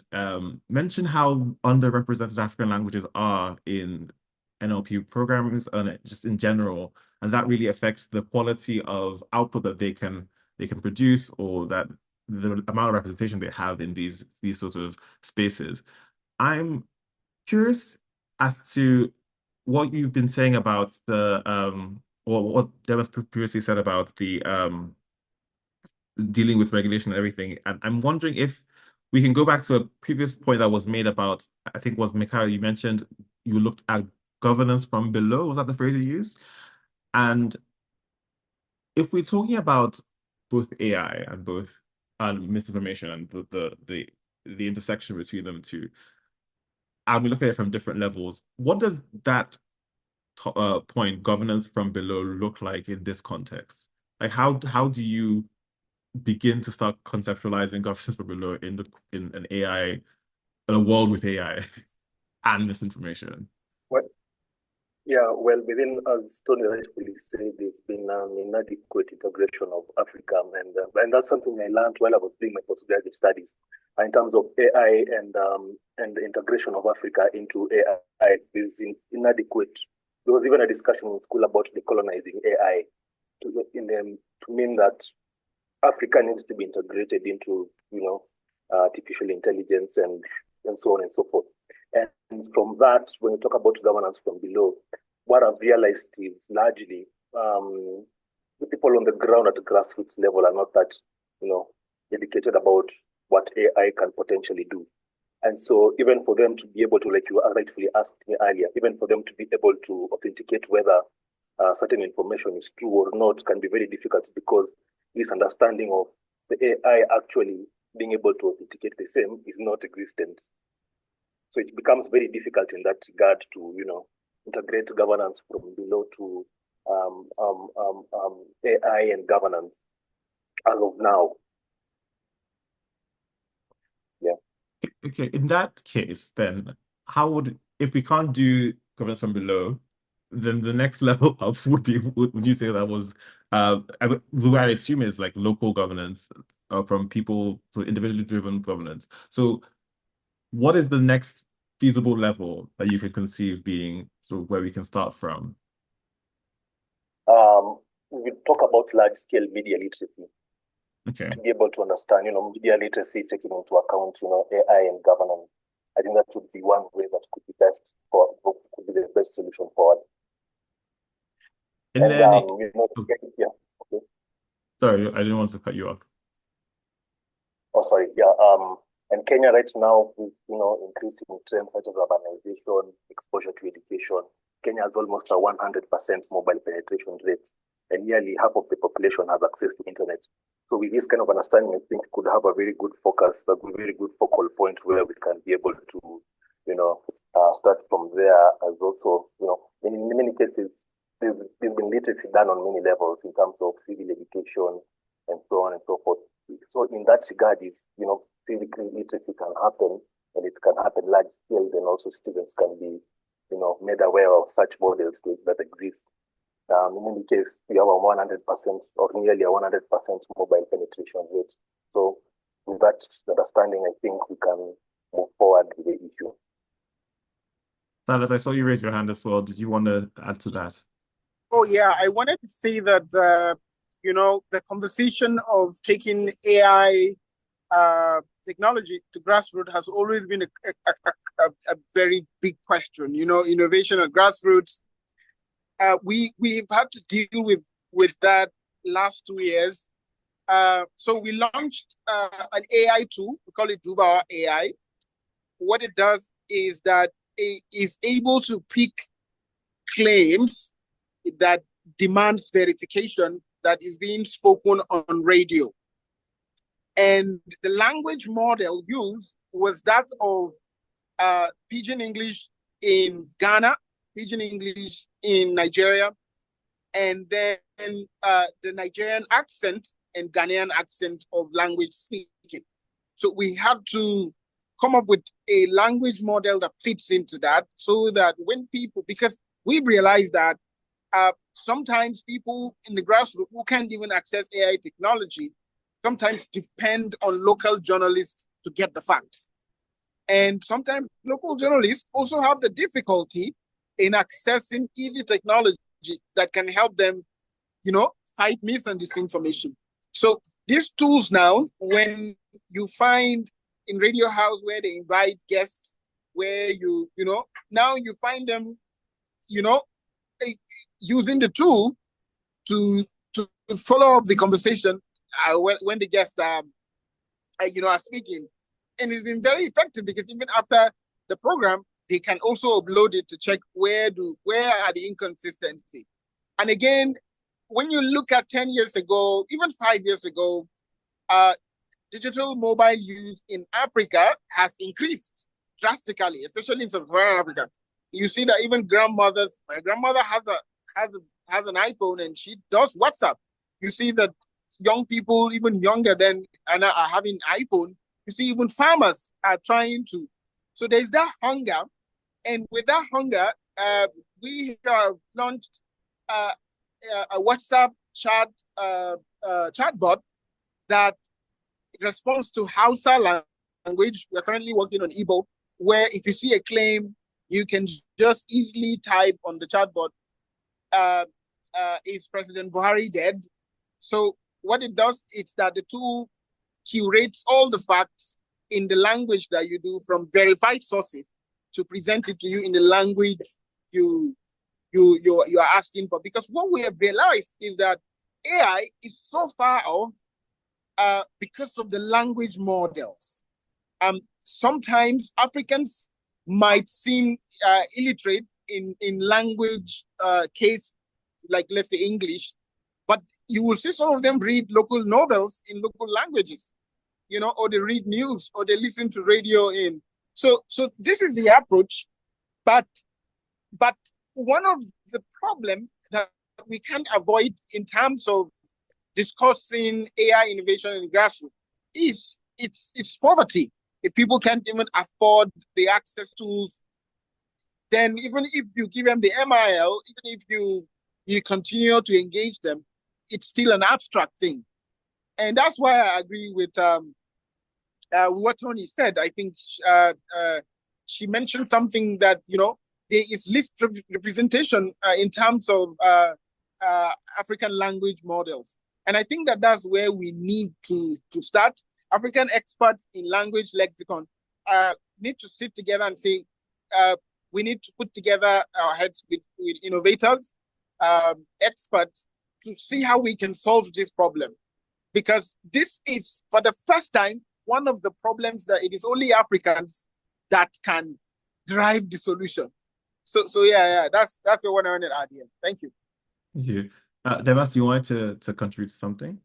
[SPEAKER 1] mentioned how underrepresented African languages are in NLP programs and just in general, and that really affects the quality of output that they can produce or that the amount of representation they have in these sorts of spaces. I'm curious as to what you've been saying about the or what Demis previously said about the dealing with regulation and everything. And I'm wondering if we can go back to a previous point that was made about, I think was Mikhail, you mentioned you looked at governance from below. Was that the phrase you used? And if we're talking about both AI and both misinformation and the intersection between them two, and we look at it from different levels, what does that point, governance from below, look like in this context? Like how do you begin to start conceptualizing governance from below in an AI, in a world with AI and misinformation?
[SPEAKER 3] Well, yeah, well, within, as Tony rightfully said, there's been an inadequate integration of Africa, and that's something I learned while I was doing my postgraduate studies in terms of AI and the integration of Africa into AI. There's inadequate. There was even a discussion in school about decolonizing AI to mean that Africa needs to be integrated into, artificial intelligence and so on and so forth. And from that, when you talk about governance from below, what I've realized is largely the people on the ground at the grassroots level are not that, dedicated about what AI can potentially do. And so even for them to be able to, like you rightfully asked me earlier, even for them to be able to authenticate whether certain information is true or not can be very difficult because this understanding of the AI actually being able to authenticate the same is not existent. So it becomes very difficult in that regard to, integrate governance from below to AI and governance as of now. Yeah.
[SPEAKER 1] Okay, in that case, then if we can't do governance from below, then the next level up would you say that was, the way I assume is like local governance from people, so individually driven governance. So what is the next feasible level that you could conceive being sort of where we can start from?
[SPEAKER 3] We talk about large scale media literacy.
[SPEAKER 1] Okay.
[SPEAKER 3] to be able to understand, media literacy, taking into account, AI and governance. I think that would be one way that could be could be the best solution for it.
[SPEAKER 1] And
[SPEAKER 3] And
[SPEAKER 1] then,
[SPEAKER 3] oh, yeah, okay.
[SPEAKER 1] Sorry, I didn't want to cut you off.
[SPEAKER 3] Oh, sorry, yeah. And Kenya right now with increasing trends such as urbanization, exposure to education. Kenya has almost a 100% mobile penetration rate, and nearly half of the population has access to internet. So with this kind of understanding, I think could have a very good focus, a very good focal point where we can be able to, start from there. As also, in many cases, there's been literacy done on many levels in terms of civil education and so on and so forth. So in that regard, if civic literacy can happen and it can happen large scale, then also citizens can be made aware of such models that exist. In any case, we have a 100% or nearly a 100% mobile penetration rate. So with that understanding, I think we can move forward with the issue.
[SPEAKER 1] Silas, I saw you raise your hand as well. Did you want to add to that?
[SPEAKER 5] Oh, yeah. I wanted to say that, the conversation of taking AI technology to grassroots has always been a very big question. Innovation at grassroots. We've had to deal with that last 2 years. So we launched an AI tool. We call it Duba AI. What it does is that it is able to pick claims that demands verification that is being spoken on radio. And the language model used was that of Pidgin English in Ghana, Pidgin English in Nigeria, and then the Nigerian accent and Ghanaian accent of language speaking. So we had to come up with a language model that fits into that, so that when people, because we've realized that sometimes people in the grassroots who can't even access AI technology sometimes depend on local journalists to get the facts. And sometimes local journalists also have the difficulty in accessing easy technology that can help them, fight mis and disinformation. So these tools now, when you find in Radio House where they invite guests, where now you find them, using the tool to follow up the conversation when the guests are speaking. And it's been very effective because even after the program, they can also upload it to check where are the inconsistencies. And again, when you look at 10 years ago, even 5 years ago, digital mobile use in Africa has increased drastically, especially in Sub-Saharan Africa. You see that even my grandmother has an iPhone and she does WhatsApp. You see that young people, even younger than Anna, are having iPhone. You see, even farmers are trying to. So there's that hunger, and with that hunger, we have launched a WhatsApp chatbot that responds to Hausa language. We're currently working on Igbo, where if you see a claim, you can just easily type on the chatbot, is President Buhari dead? So what it does is that the tool curates all the facts in the language that you do from verified sources to present it to you in the language you are asking for. Because what we have realized is that AI is so far off because of the language models. Sometimes Africans might seem illiterate in language case, like let's say English, but you will see some of them read local novels in local languages, or they read news or they listen to radio in. So this is the approach, but one of the problem that we can't avoid in terms of discussing AI innovation in grassroots is it's poverty. If people can't even afford the access tools, then even if you give them the MIL, even if you continue to engage them, it's still an abstract thing. And that's why I agree with what Tony said. I think she mentioned something that, there is least representation in terms of African language models. And I think that that's where we need to start. African experts in language lexicon need to sit together and say, uh, we need to put together our heads with innovators, experts, to see how we can solve this problem. Because this is, for the first time, one of the problems that it is only Africans that can drive the solution. So yeah, that's what I wanted to add here. Thank you.
[SPEAKER 1] Thank you. Demas, you wanted to contribute to something?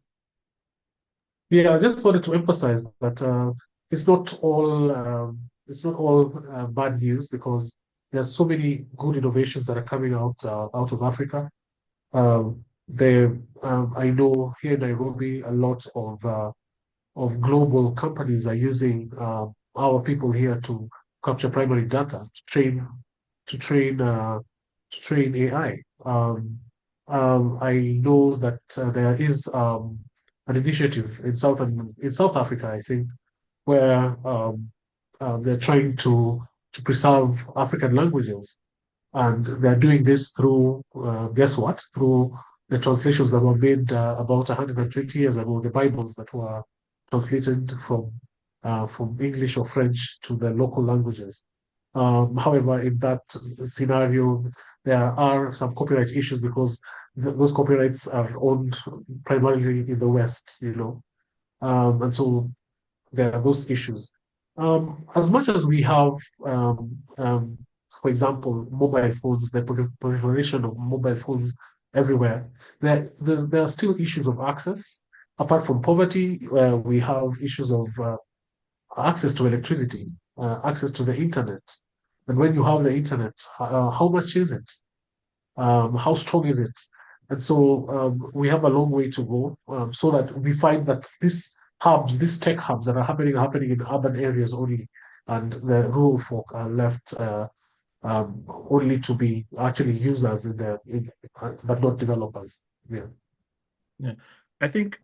[SPEAKER 2] Yeah, I just wanted to emphasize that it's not all bad news because there's so many good innovations that are coming out of Africa. I know here in Nairobi, a lot of global companies are using our people here to capture primary data to train uh, to train AI. I know that there is an initiative in South Africa, I think, where they're trying to preserve African languages, and they're doing this through guess what? Through the translations that were made about 120 years ago, the Bibles that were translated from English or French to the local languages. However, in that scenario, there are some copyright issues because those copyrights are owned primarily in the West, and so there are those issues. As much as we have, for example, mobile phones, the proliferation of mobile phones everywhere, there are still issues of access. Apart from poverty, we have issues of access to electricity, access to the internet. And when you have the internet, how much is it? How strong is it? And so we have a long way to go so that we find that these tech hubs that are happening in urban areas only, and the rural folk are left only to be actually users but not developers. Yeah.
[SPEAKER 1] Yeah. I think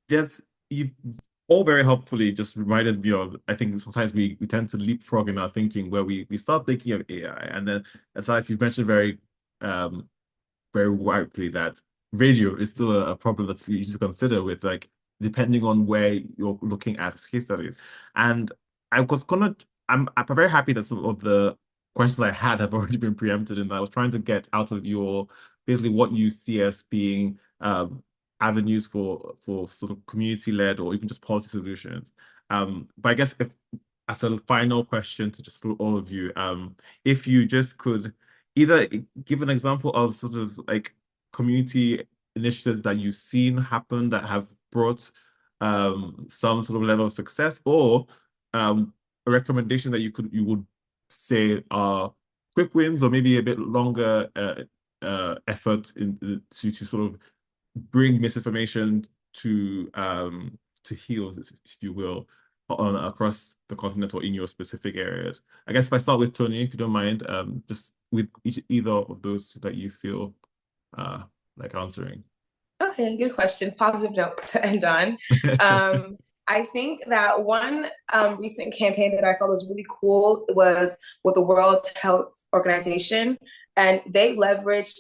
[SPEAKER 1] there's you've all very helpfully just reminded me of, I think sometimes we tend to leapfrog in our thinking where we start thinking of AI, and then as you've mentioned um very widely, that radio is still a problem that you just consider with, like, depending on where you're looking at case studies. And I was gonna I'm very happy that some of the questions I had have already been preempted, and I was trying to get out of your basically what you see as being avenues for sort of community-led or even just policy solutions. But I guess, if as a final question to just all of you, if you just could either give an example of sort of like community initiatives that you've seen happen that have brought some sort of level of success, or a recommendation that you would say are quick wins or maybe a bit longer effort to sort of bring misinformation to heal, if you will, on across the continent or in your specific areas. I guess if I start with Tony, if you don't mind, just with either of those that you feel like answering.
[SPEAKER 4] Okay, good question. Positive note to end on. I think that one recent campaign that I saw was really cool was with the World Health Organization, and they leveraged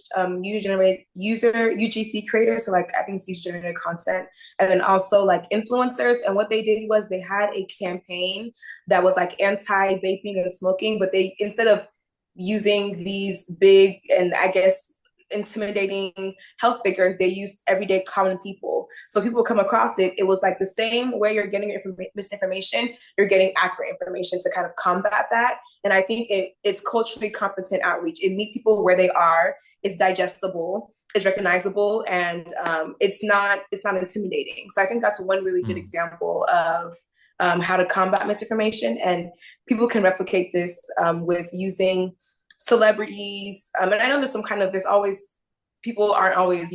[SPEAKER 4] user UGC creators, so like I think it's user generated content, and then also like influencers. And what they did was they had a campaign that was like anti vaping and smoking, but they, instead of using these big and I guess intimidating health figures, they used everyday common people. So people come across it, it was like the same way you're getting misinformation, you're getting accurate information to kind of combat that. And I think it's culturally competent outreach. It meets people where they are, it's digestible, it's recognizable, and it's not intimidating. So I think that's one really good example of how to combat misinformation, and people can replicate this with using celebrities. And I know there's always, people aren't always,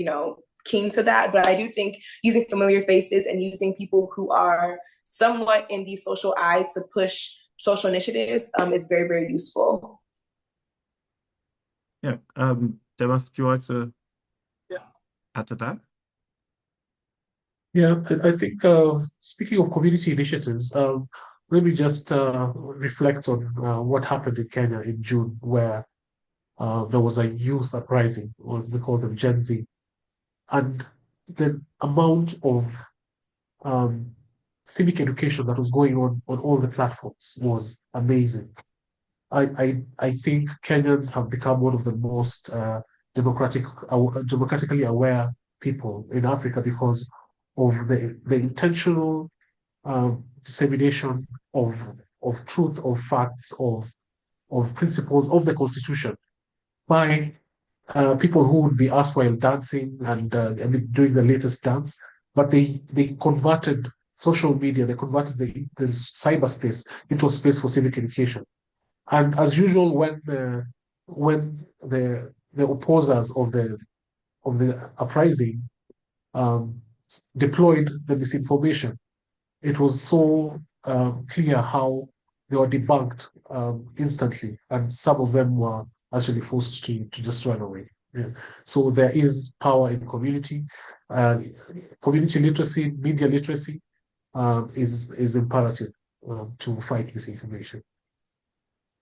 [SPEAKER 4] keen to that, but I do think using familiar faces and using people who are somewhat in the social eye to push social initiatives is very, very useful.
[SPEAKER 1] Yeah. Demas, do you want to
[SPEAKER 5] Yeah.
[SPEAKER 1] add to that?
[SPEAKER 2] Yeah, I think speaking of community initiatives, let me just reflect on what happened in Kenya in June, where there was a youth uprising, or we call them Gen Z. And the amount of um, civic education that was going on all the platforms was amazing. I think Kenyans have become one of the most democratically aware people in Africa because of the intentional dissemination of truth, of facts, of principles of the Constitution by people who would be asked while dancing and I mean, doing the latest dance, but they converted social media, they converted the cyberspace into a space for civic education. And as usual, when the opposers of the uprising um, deployed the misinformation, it was so clear how they were debunked instantly, and some of them were actually forced to just run away. Yeah. So there is power in community. Uh, Community literacy, media literacy is imperative to fight misinformation.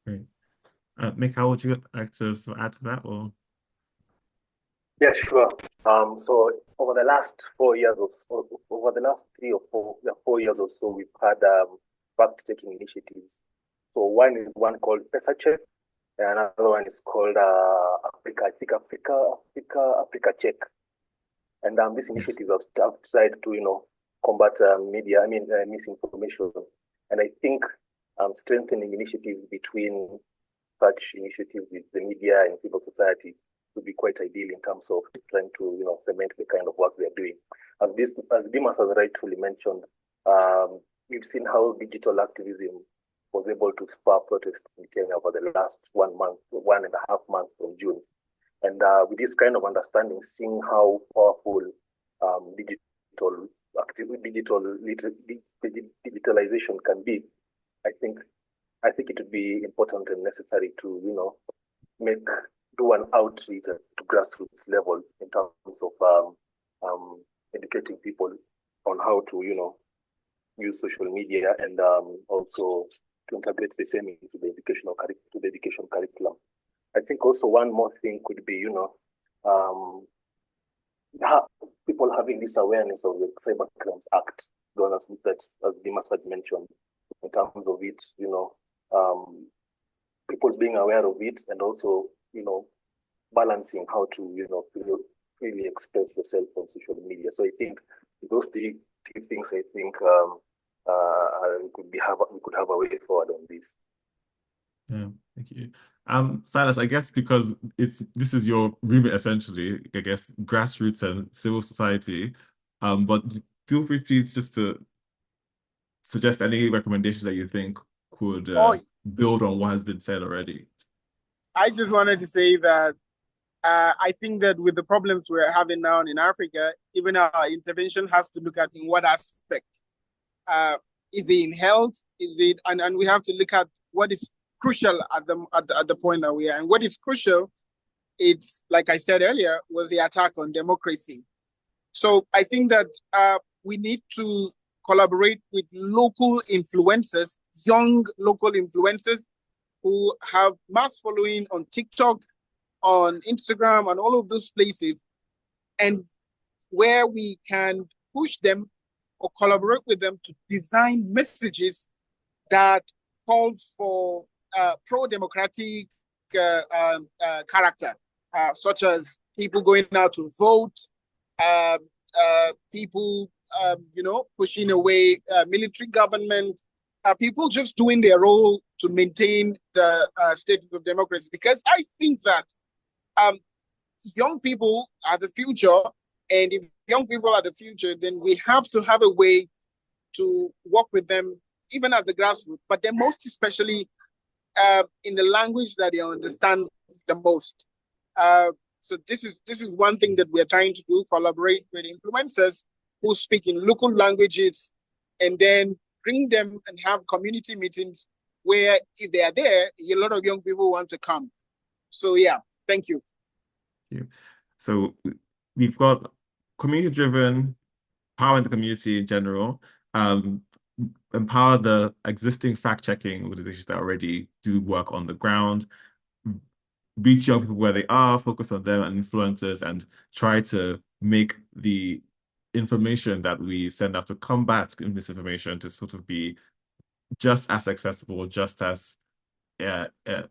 [SPEAKER 1] Great. Mick, how would you like to sort of add to that, or?
[SPEAKER 3] Yeah, sure. So over the last 4 years over the last 3 or 4, yeah, 4 years or so, we've had fact-checking initiatives. So one is one called PesaCheck, and another one is called Africa Check. And these
[SPEAKER 1] Yes.
[SPEAKER 3] initiatives have tried to, combat misinformation. And I think strengthening initiatives between such initiatives with the media and civil society would be quite ideal in terms of trying to, cement the kind of work we are doing. As Dimas has rightfully mentioned, we've seen how digital activism was able to spur protests in Kenya over the last 1 month, 1.5 months from June. And with this kind of understanding, seeing how powerful digital digitalization can be, I think it would be important and necessary to make do an outreach to grassroots level in terms of educating people on how to use social media and also to integrate the same into the education curriculum. I think also one more thing could be um, people having this awareness of the Cyber Crimes Act, as Dimas had mentioned, in terms of it, um, people being aware of it and also, balancing how to, freely express yourself on social media. So I think those three things, I think we could have a way forward on this.
[SPEAKER 1] Yeah, thank you. Silas, I guess because this is your remit essentially, I guess, grassroots and civil society. But feel free, please, just to suggest any recommendations that you think could
[SPEAKER 5] Oh,
[SPEAKER 1] build on what has been said already.
[SPEAKER 5] I just wanted to say that I think that with the problems we're having now in Africa, even our intervention has to look at in what aspect. Is it in health? Is it and we have to look at what is crucial at the point that we are. And what is crucial, it's like I said earlier, was the attack on democracy. So I think that we need to collaborate with local influencers, young local influencers who have mass following on TikTok, on Instagram, and all of those places, and where we can push them or collaborate with them to design messages that call for pro-democratic character, such as people going out to vote, uh, people, pushing away military government, people just doing their role to maintain the status of democracy. Because I think that um, young people are the future. And if young people are the future, then we have to have a way to work with them, even at the grassroots, but then most especially in the language that they understand the most. So this is one thing that we're trying to do: collaborate with influencers who speak in local languages, and then bring them and have community meetings where, if they are there, a lot of young people want to come. So yeah, thank you.
[SPEAKER 1] Yeah. So we've got community-driven, power in the community in general, um, empower the existing fact-checking organizations that already do work on the ground, reach young people where they are, focus on them and influencers, and try to make the information that we send out to combat misinformation to sort of be just as accessible, just as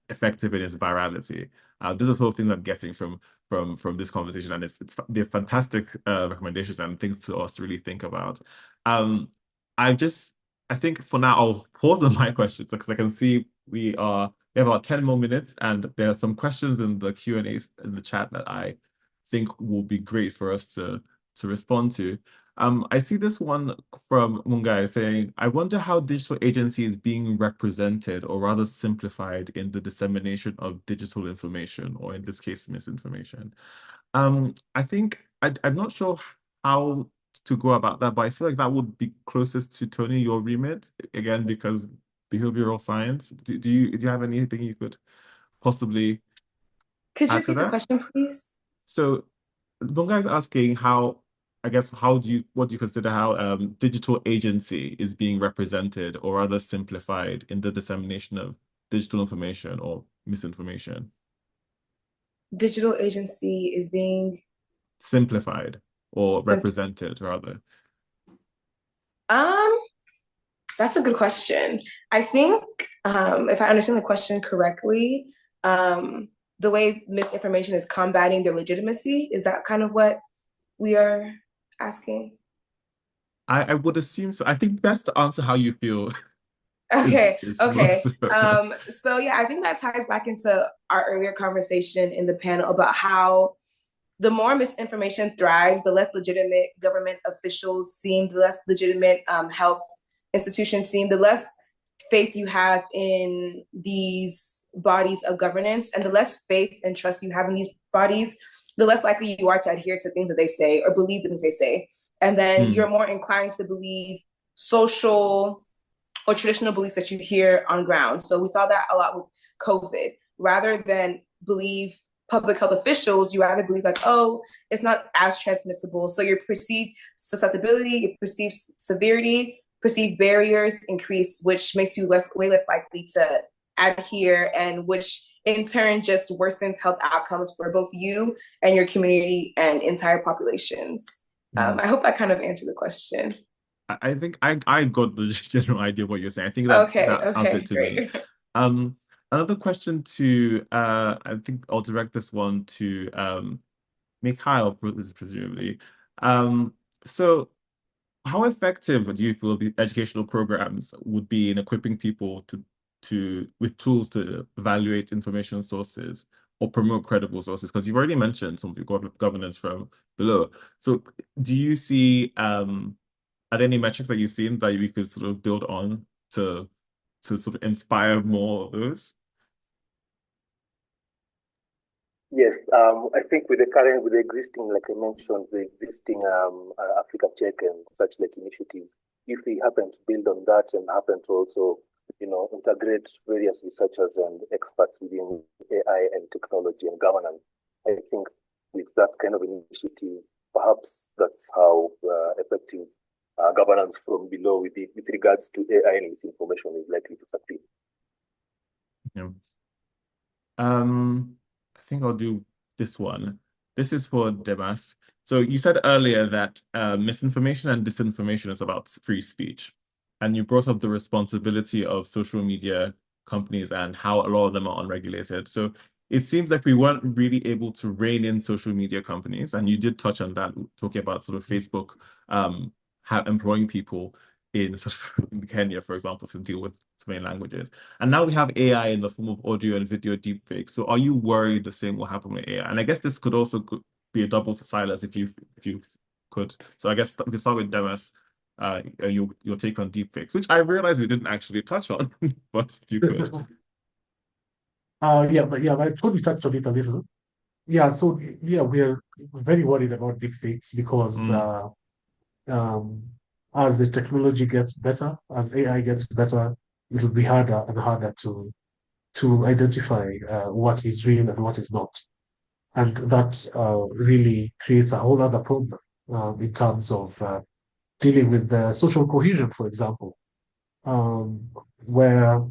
[SPEAKER 1] effective in its virality. This is the whole thing I'm getting from this conversation, and they're fantastic recommendations and things to us to really think about. Um, I just I think for now I'll pause on my questions because I can see we have about 10 more minutes, and there are some questions in the Q&A in the chat that I think will be great for us to respond to. I see this one from Mungai saying, I wonder how digital agency is being represented or rather simplified in the dissemination of digital information, or in this case, misinformation. I think I'm not sure how to go about that, but I feel like that would be closest to Tony, your remit, again, because behavioral science. Do you have anything you could possibly
[SPEAKER 4] Could you
[SPEAKER 1] add to
[SPEAKER 4] repeat the
[SPEAKER 1] that?
[SPEAKER 4] question, please?
[SPEAKER 1] So Bunga is asking how, I guess, what do you consider how digital agency is being represented or rather simplified in the dissemination of digital information or misinformation?
[SPEAKER 4] Digital agency is being
[SPEAKER 1] Simplified or
[SPEAKER 4] simple.
[SPEAKER 1] represented rather.
[SPEAKER 4] Um, that's a good question. I think if I understand the question correctly, the way misinformation is combating their legitimacy, is that kind of what we are asking?
[SPEAKER 1] I would assume so. I think best to answer how you feel is
[SPEAKER 4] Okay,
[SPEAKER 1] is
[SPEAKER 4] okay.
[SPEAKER 1] most.
[SPEAKER 4] So yeah, I think that ties back into our earlier conversation in the panel about how the more misinformation thrives, the less legitimate government officials seem, the less legitimate health institutions seem, the less faith you have in these bodies of governance, and the less faith and trust you have in these bodies, the less likely you are to adhere to things that they say or believe the things they say. And then
[SPEAKER 1] Hmm.
[SPEAKER 4] you're more inclined to believe social or traditional beliefs that you hear on ground. So we saw that a lot with COVID. Rather than believe public health officials, you rather believe like, oh, it's not as transmissible. So your perceived susceptibility, your perceived severity, perceived barriers increase, which makes you way less likely to adhere, and which in turn just worsens health outcomes for both you and your community and entire populations.
[SPEAKER 1] Hmm.
[SPEAKER 4] I hope that kind of answered the question.
[SPEAKER 1] I think I got the general idea of what you're saying. I think that
[SPEAKER 4] Okay,
[SPEAKER 1] that answered it
[SPEAKER 4] okay,
[SPEAKER 1] to me.
[SPEAKER 4] great.
[SPEAKER 1] Um, Another question to I think I'll direct this one to Mikhail, presumably. Um, so how effective do you feel the educational programs would be in equipping people to with tools to evaluate information sources or promote credible sources? Because you've already mentioned some of your governance from below. So do you see are there any metrics that you've seen that we could sort of build on to sort of inspire more of those?
[SPEAKER 3] Yes, I think with the existing, like I mentioned, the existing Africa Check and such like initiatives, if we happen to build on that and happen to also, integrate various researchers and experts within AI and technology and governance, I think with that kind of initiative, perhaps that's how effective governance from below with regards to AI and misinformation is likely to succeed.
[SPEAKER 1] Yeah. I think I'll do this one. This is for Demas. So you said earlier that misinformation and disinformation is about free speech. And you brought up the responsibility of social media companies and how a lot of them are unregulated. So it seems like we weren't really able to rein in social media companies. And you did touch on that, talking about sort of Facebook employing people in sort of in Kenya, for example, to deal with main languages. And now we have AI in the form of audio and video deepfakes. So are you worried the same will happen with AI? And I guess this could also be a double to silence if you could. So I guess we can start with Demis, your take on deepfakes, which I realized we didn't actually touch on, but if you could.
[SPEAKER 2] I totally touched on it a little. We are very worried about deepfakes because
[SPEAKER 1] Mm,
[SPEAKER 2] um, as the technology gets better, as AI gets better, it'll be harder and harder to identify what is real and what is not. And that really creates a whole other problem in terms of dealing with the social cohesion, for example, where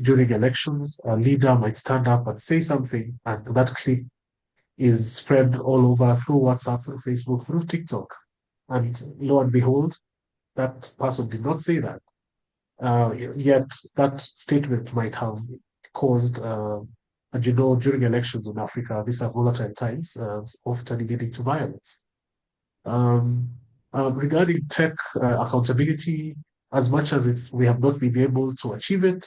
[SPEAKER 2] during elections, a leader might stand up and say something, and that clip is spread all over through WhatsApp, through Facebook, through TikTok. And lo and behold, that person did not say that. Yet that statement might have caused, and during elections in Africa, these are volatile times, often leading to violence. Um, Regarding tech accountability, as much as we have not been able to achieve it,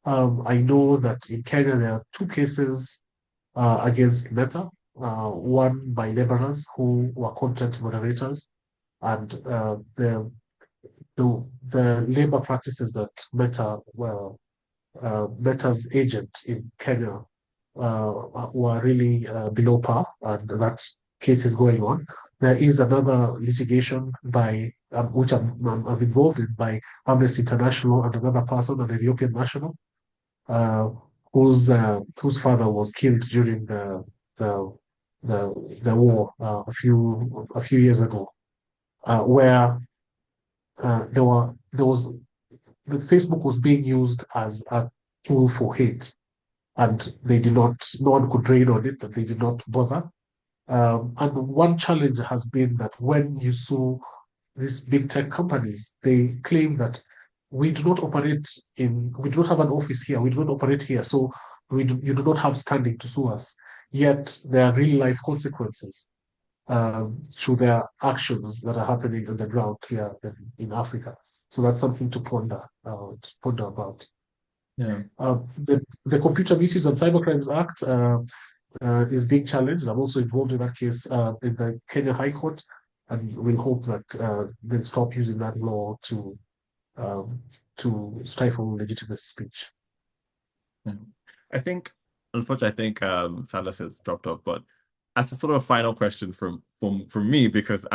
[SPEAKER 2] I know that in Kenya there are two cases against Meta, one by laborers who were content moderators, and the labor practices that Meta's agent in Kenya were really below par, and that case is going on. There is another litigation by which I'm involved in by Amnesty International and another person, an Ethiopian national, uh, whose father was killed during the the war a few years ago, where there was the Facebook was being used as a tool for hate, and no one could raid on it, and they did not bother. And one challenge has been that when you sue these big tech companies, they claim that we do not have an office here, we do not operate here, so you do not have standing to sue us. Yet there are real life consequences to their actions that are happening on the ground here in Africa. So that's something to ponder about.
[SPEAKER 1] Yeah.
[SPEAKER 2] The Computer Misuse and Cybercrimes Act is being challenged. I'm also involved in that case in the Kenya High Court, and we'll hope that they'll stop using that law um, to stifle legitimate speech.
[SPEAKER 1] Yeah. I think, unfortunately, I think Salas has dropped off, but as a sort of final question from me, because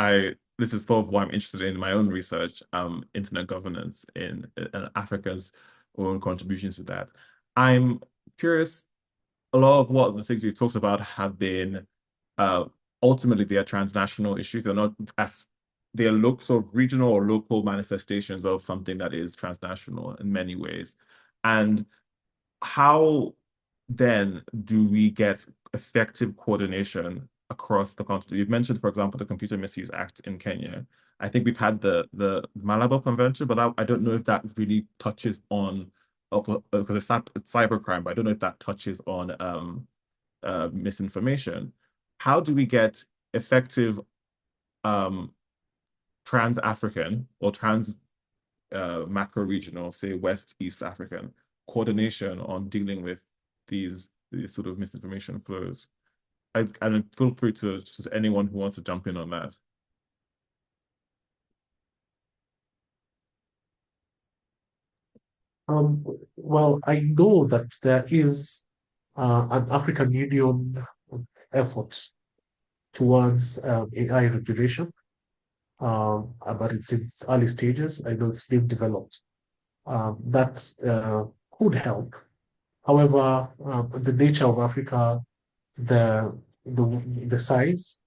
[SPEAKER 1] this is sort of what I'm interested in my own research, internet governance in Africa's own contributions to that. I'm curious, a lot of what the things we've talked about have been uh, ultimately they are transnational issues. They're not as they look sort of regional or local manifestations of something that is transnational in many ways. And how then do we get effective coordination across the continent? You've mentioned, for example, the Computer Misuse Act in Kenya. I think we've had the Malabo Convention, but I don't know if that really touches on because it's cybercrime, but I don't know if that touches on misinformation. How do we get effective trans-African or trans macro regional, say West East African coordination on dealing with these sort of misinformation flows? And feel free to anyone who wants to jump in on that.
[SPEAKER 2] Well, I know that there is an African Union effort towards AI regulation, but it's in its early stages. I know it's being developed. That could help. However, the nature of Africa, the the size,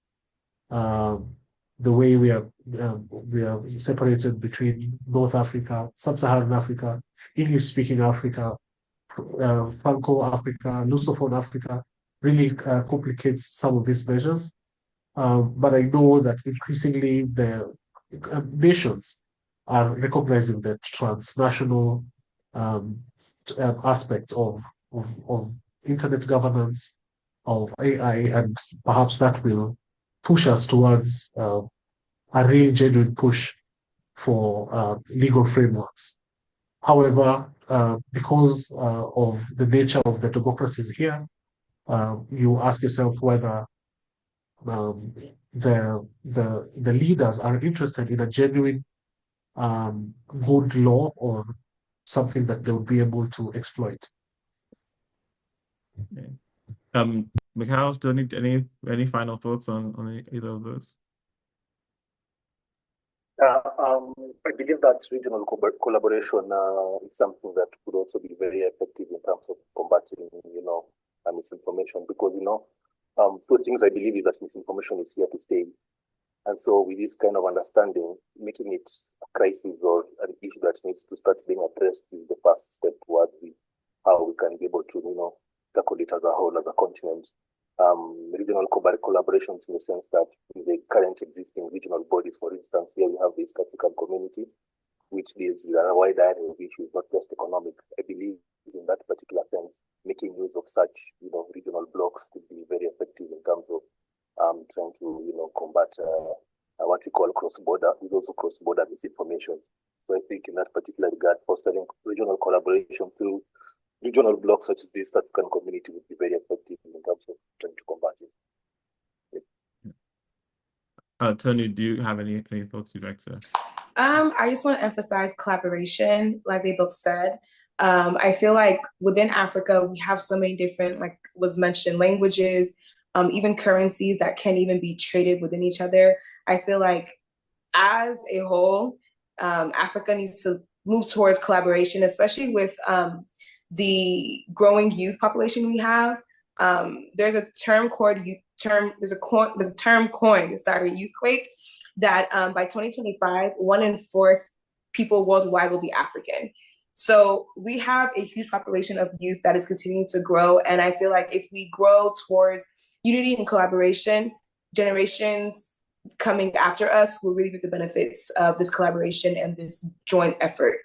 [SPEAKER 2] um, the way we are separated between North Africa, Sub-Saharan Africa, English-speaking Africa, Franco-Africa, Lusophone Africa, really complicates some of these measures. But I know that increasingly the nations are recognizing the transnational um, aspects of internet governance, of AI, and perhaps that will push us towards a real genuine push for legal frameworks. However, because of the nature of the democracies here, you ask yourself whether um, the leaders are interested in a genuine good law or something that they would be able to exploit.
[SPEAKER 1] Okay. Mikhail, do you need any final thoughts on either of those?
[SPEAKER 3] I believe that regional collaboration is something that could also be very effective in terms of combating, misinformation. Because two things I believe is that misinformation is here to stay, and so with this kind of understanding, making it a crisis or an issue that needs to start being addressed is the first step towards how we can be able to, tackle it as a whole, as a continent. regional collaborations in the sense that in the current existing regional bodies, for instance, here we have the East African Community, which deals with a wide array of issues, not just economic. I believe in that particular sense, making use of such, regional blocks could be very effective in terms of trying to, combat what we call cross-border, with also cross-border misinformation. So I think in that particular regard, fostering regional collaboration through regional blocks such as the East African Community would be very effective in terms of trying to combat it.
[SPEAKER 1] Tony, do you have any thoughts you'd like to?
[SPEAKER 4] I just want to emphasize collaboration, like they both said. I feel like within Africa, we have so many different, like was mentioned, languages, even currencies that can't even be traded within each other. I feel like as a whole, Africa needs to move towards collaboration, especially with the growing youth population we have. There's a term called youth term. There's a term coined. Sorry, youthquake. That by 2025, 1 in 4 people worldwide will be African. So we have a huge population of youth that is continuing to grow, and I feel like if we grow towards unity and collaboration, generations coming after us will really reap the benefits of this collaboration and this joint effort.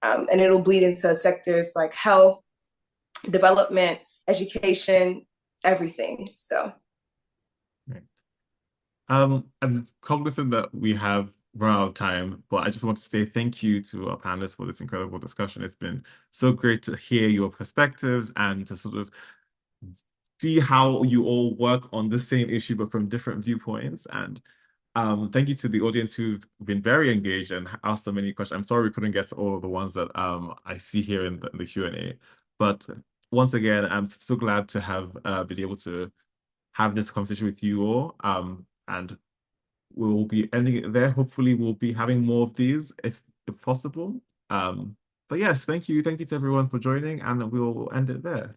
[SPEAKER 4] And it'll bleed into sectors like health, development, education, everything. So.
[SPEAKER 1] Right. I'm cognizant that we have run out of time, but I just want to say thank you to our panelists for this incredible discussion. It's been so great to hear your perspectives and to sort of see how you all work on the same issue, but from different viewpoints. And thank you to the audience who've been very engaged and asked so many questions. I'm sorry we couldn't get to all of the ones that I see here in the Q&A. But once again, I'm so glad to have been able to have this conversation with you all. And we'll be ending it there. Hopefully, we'll be having more of these if possible. But yes, thank you. Thank you to everyone for joining, and we'll end it there.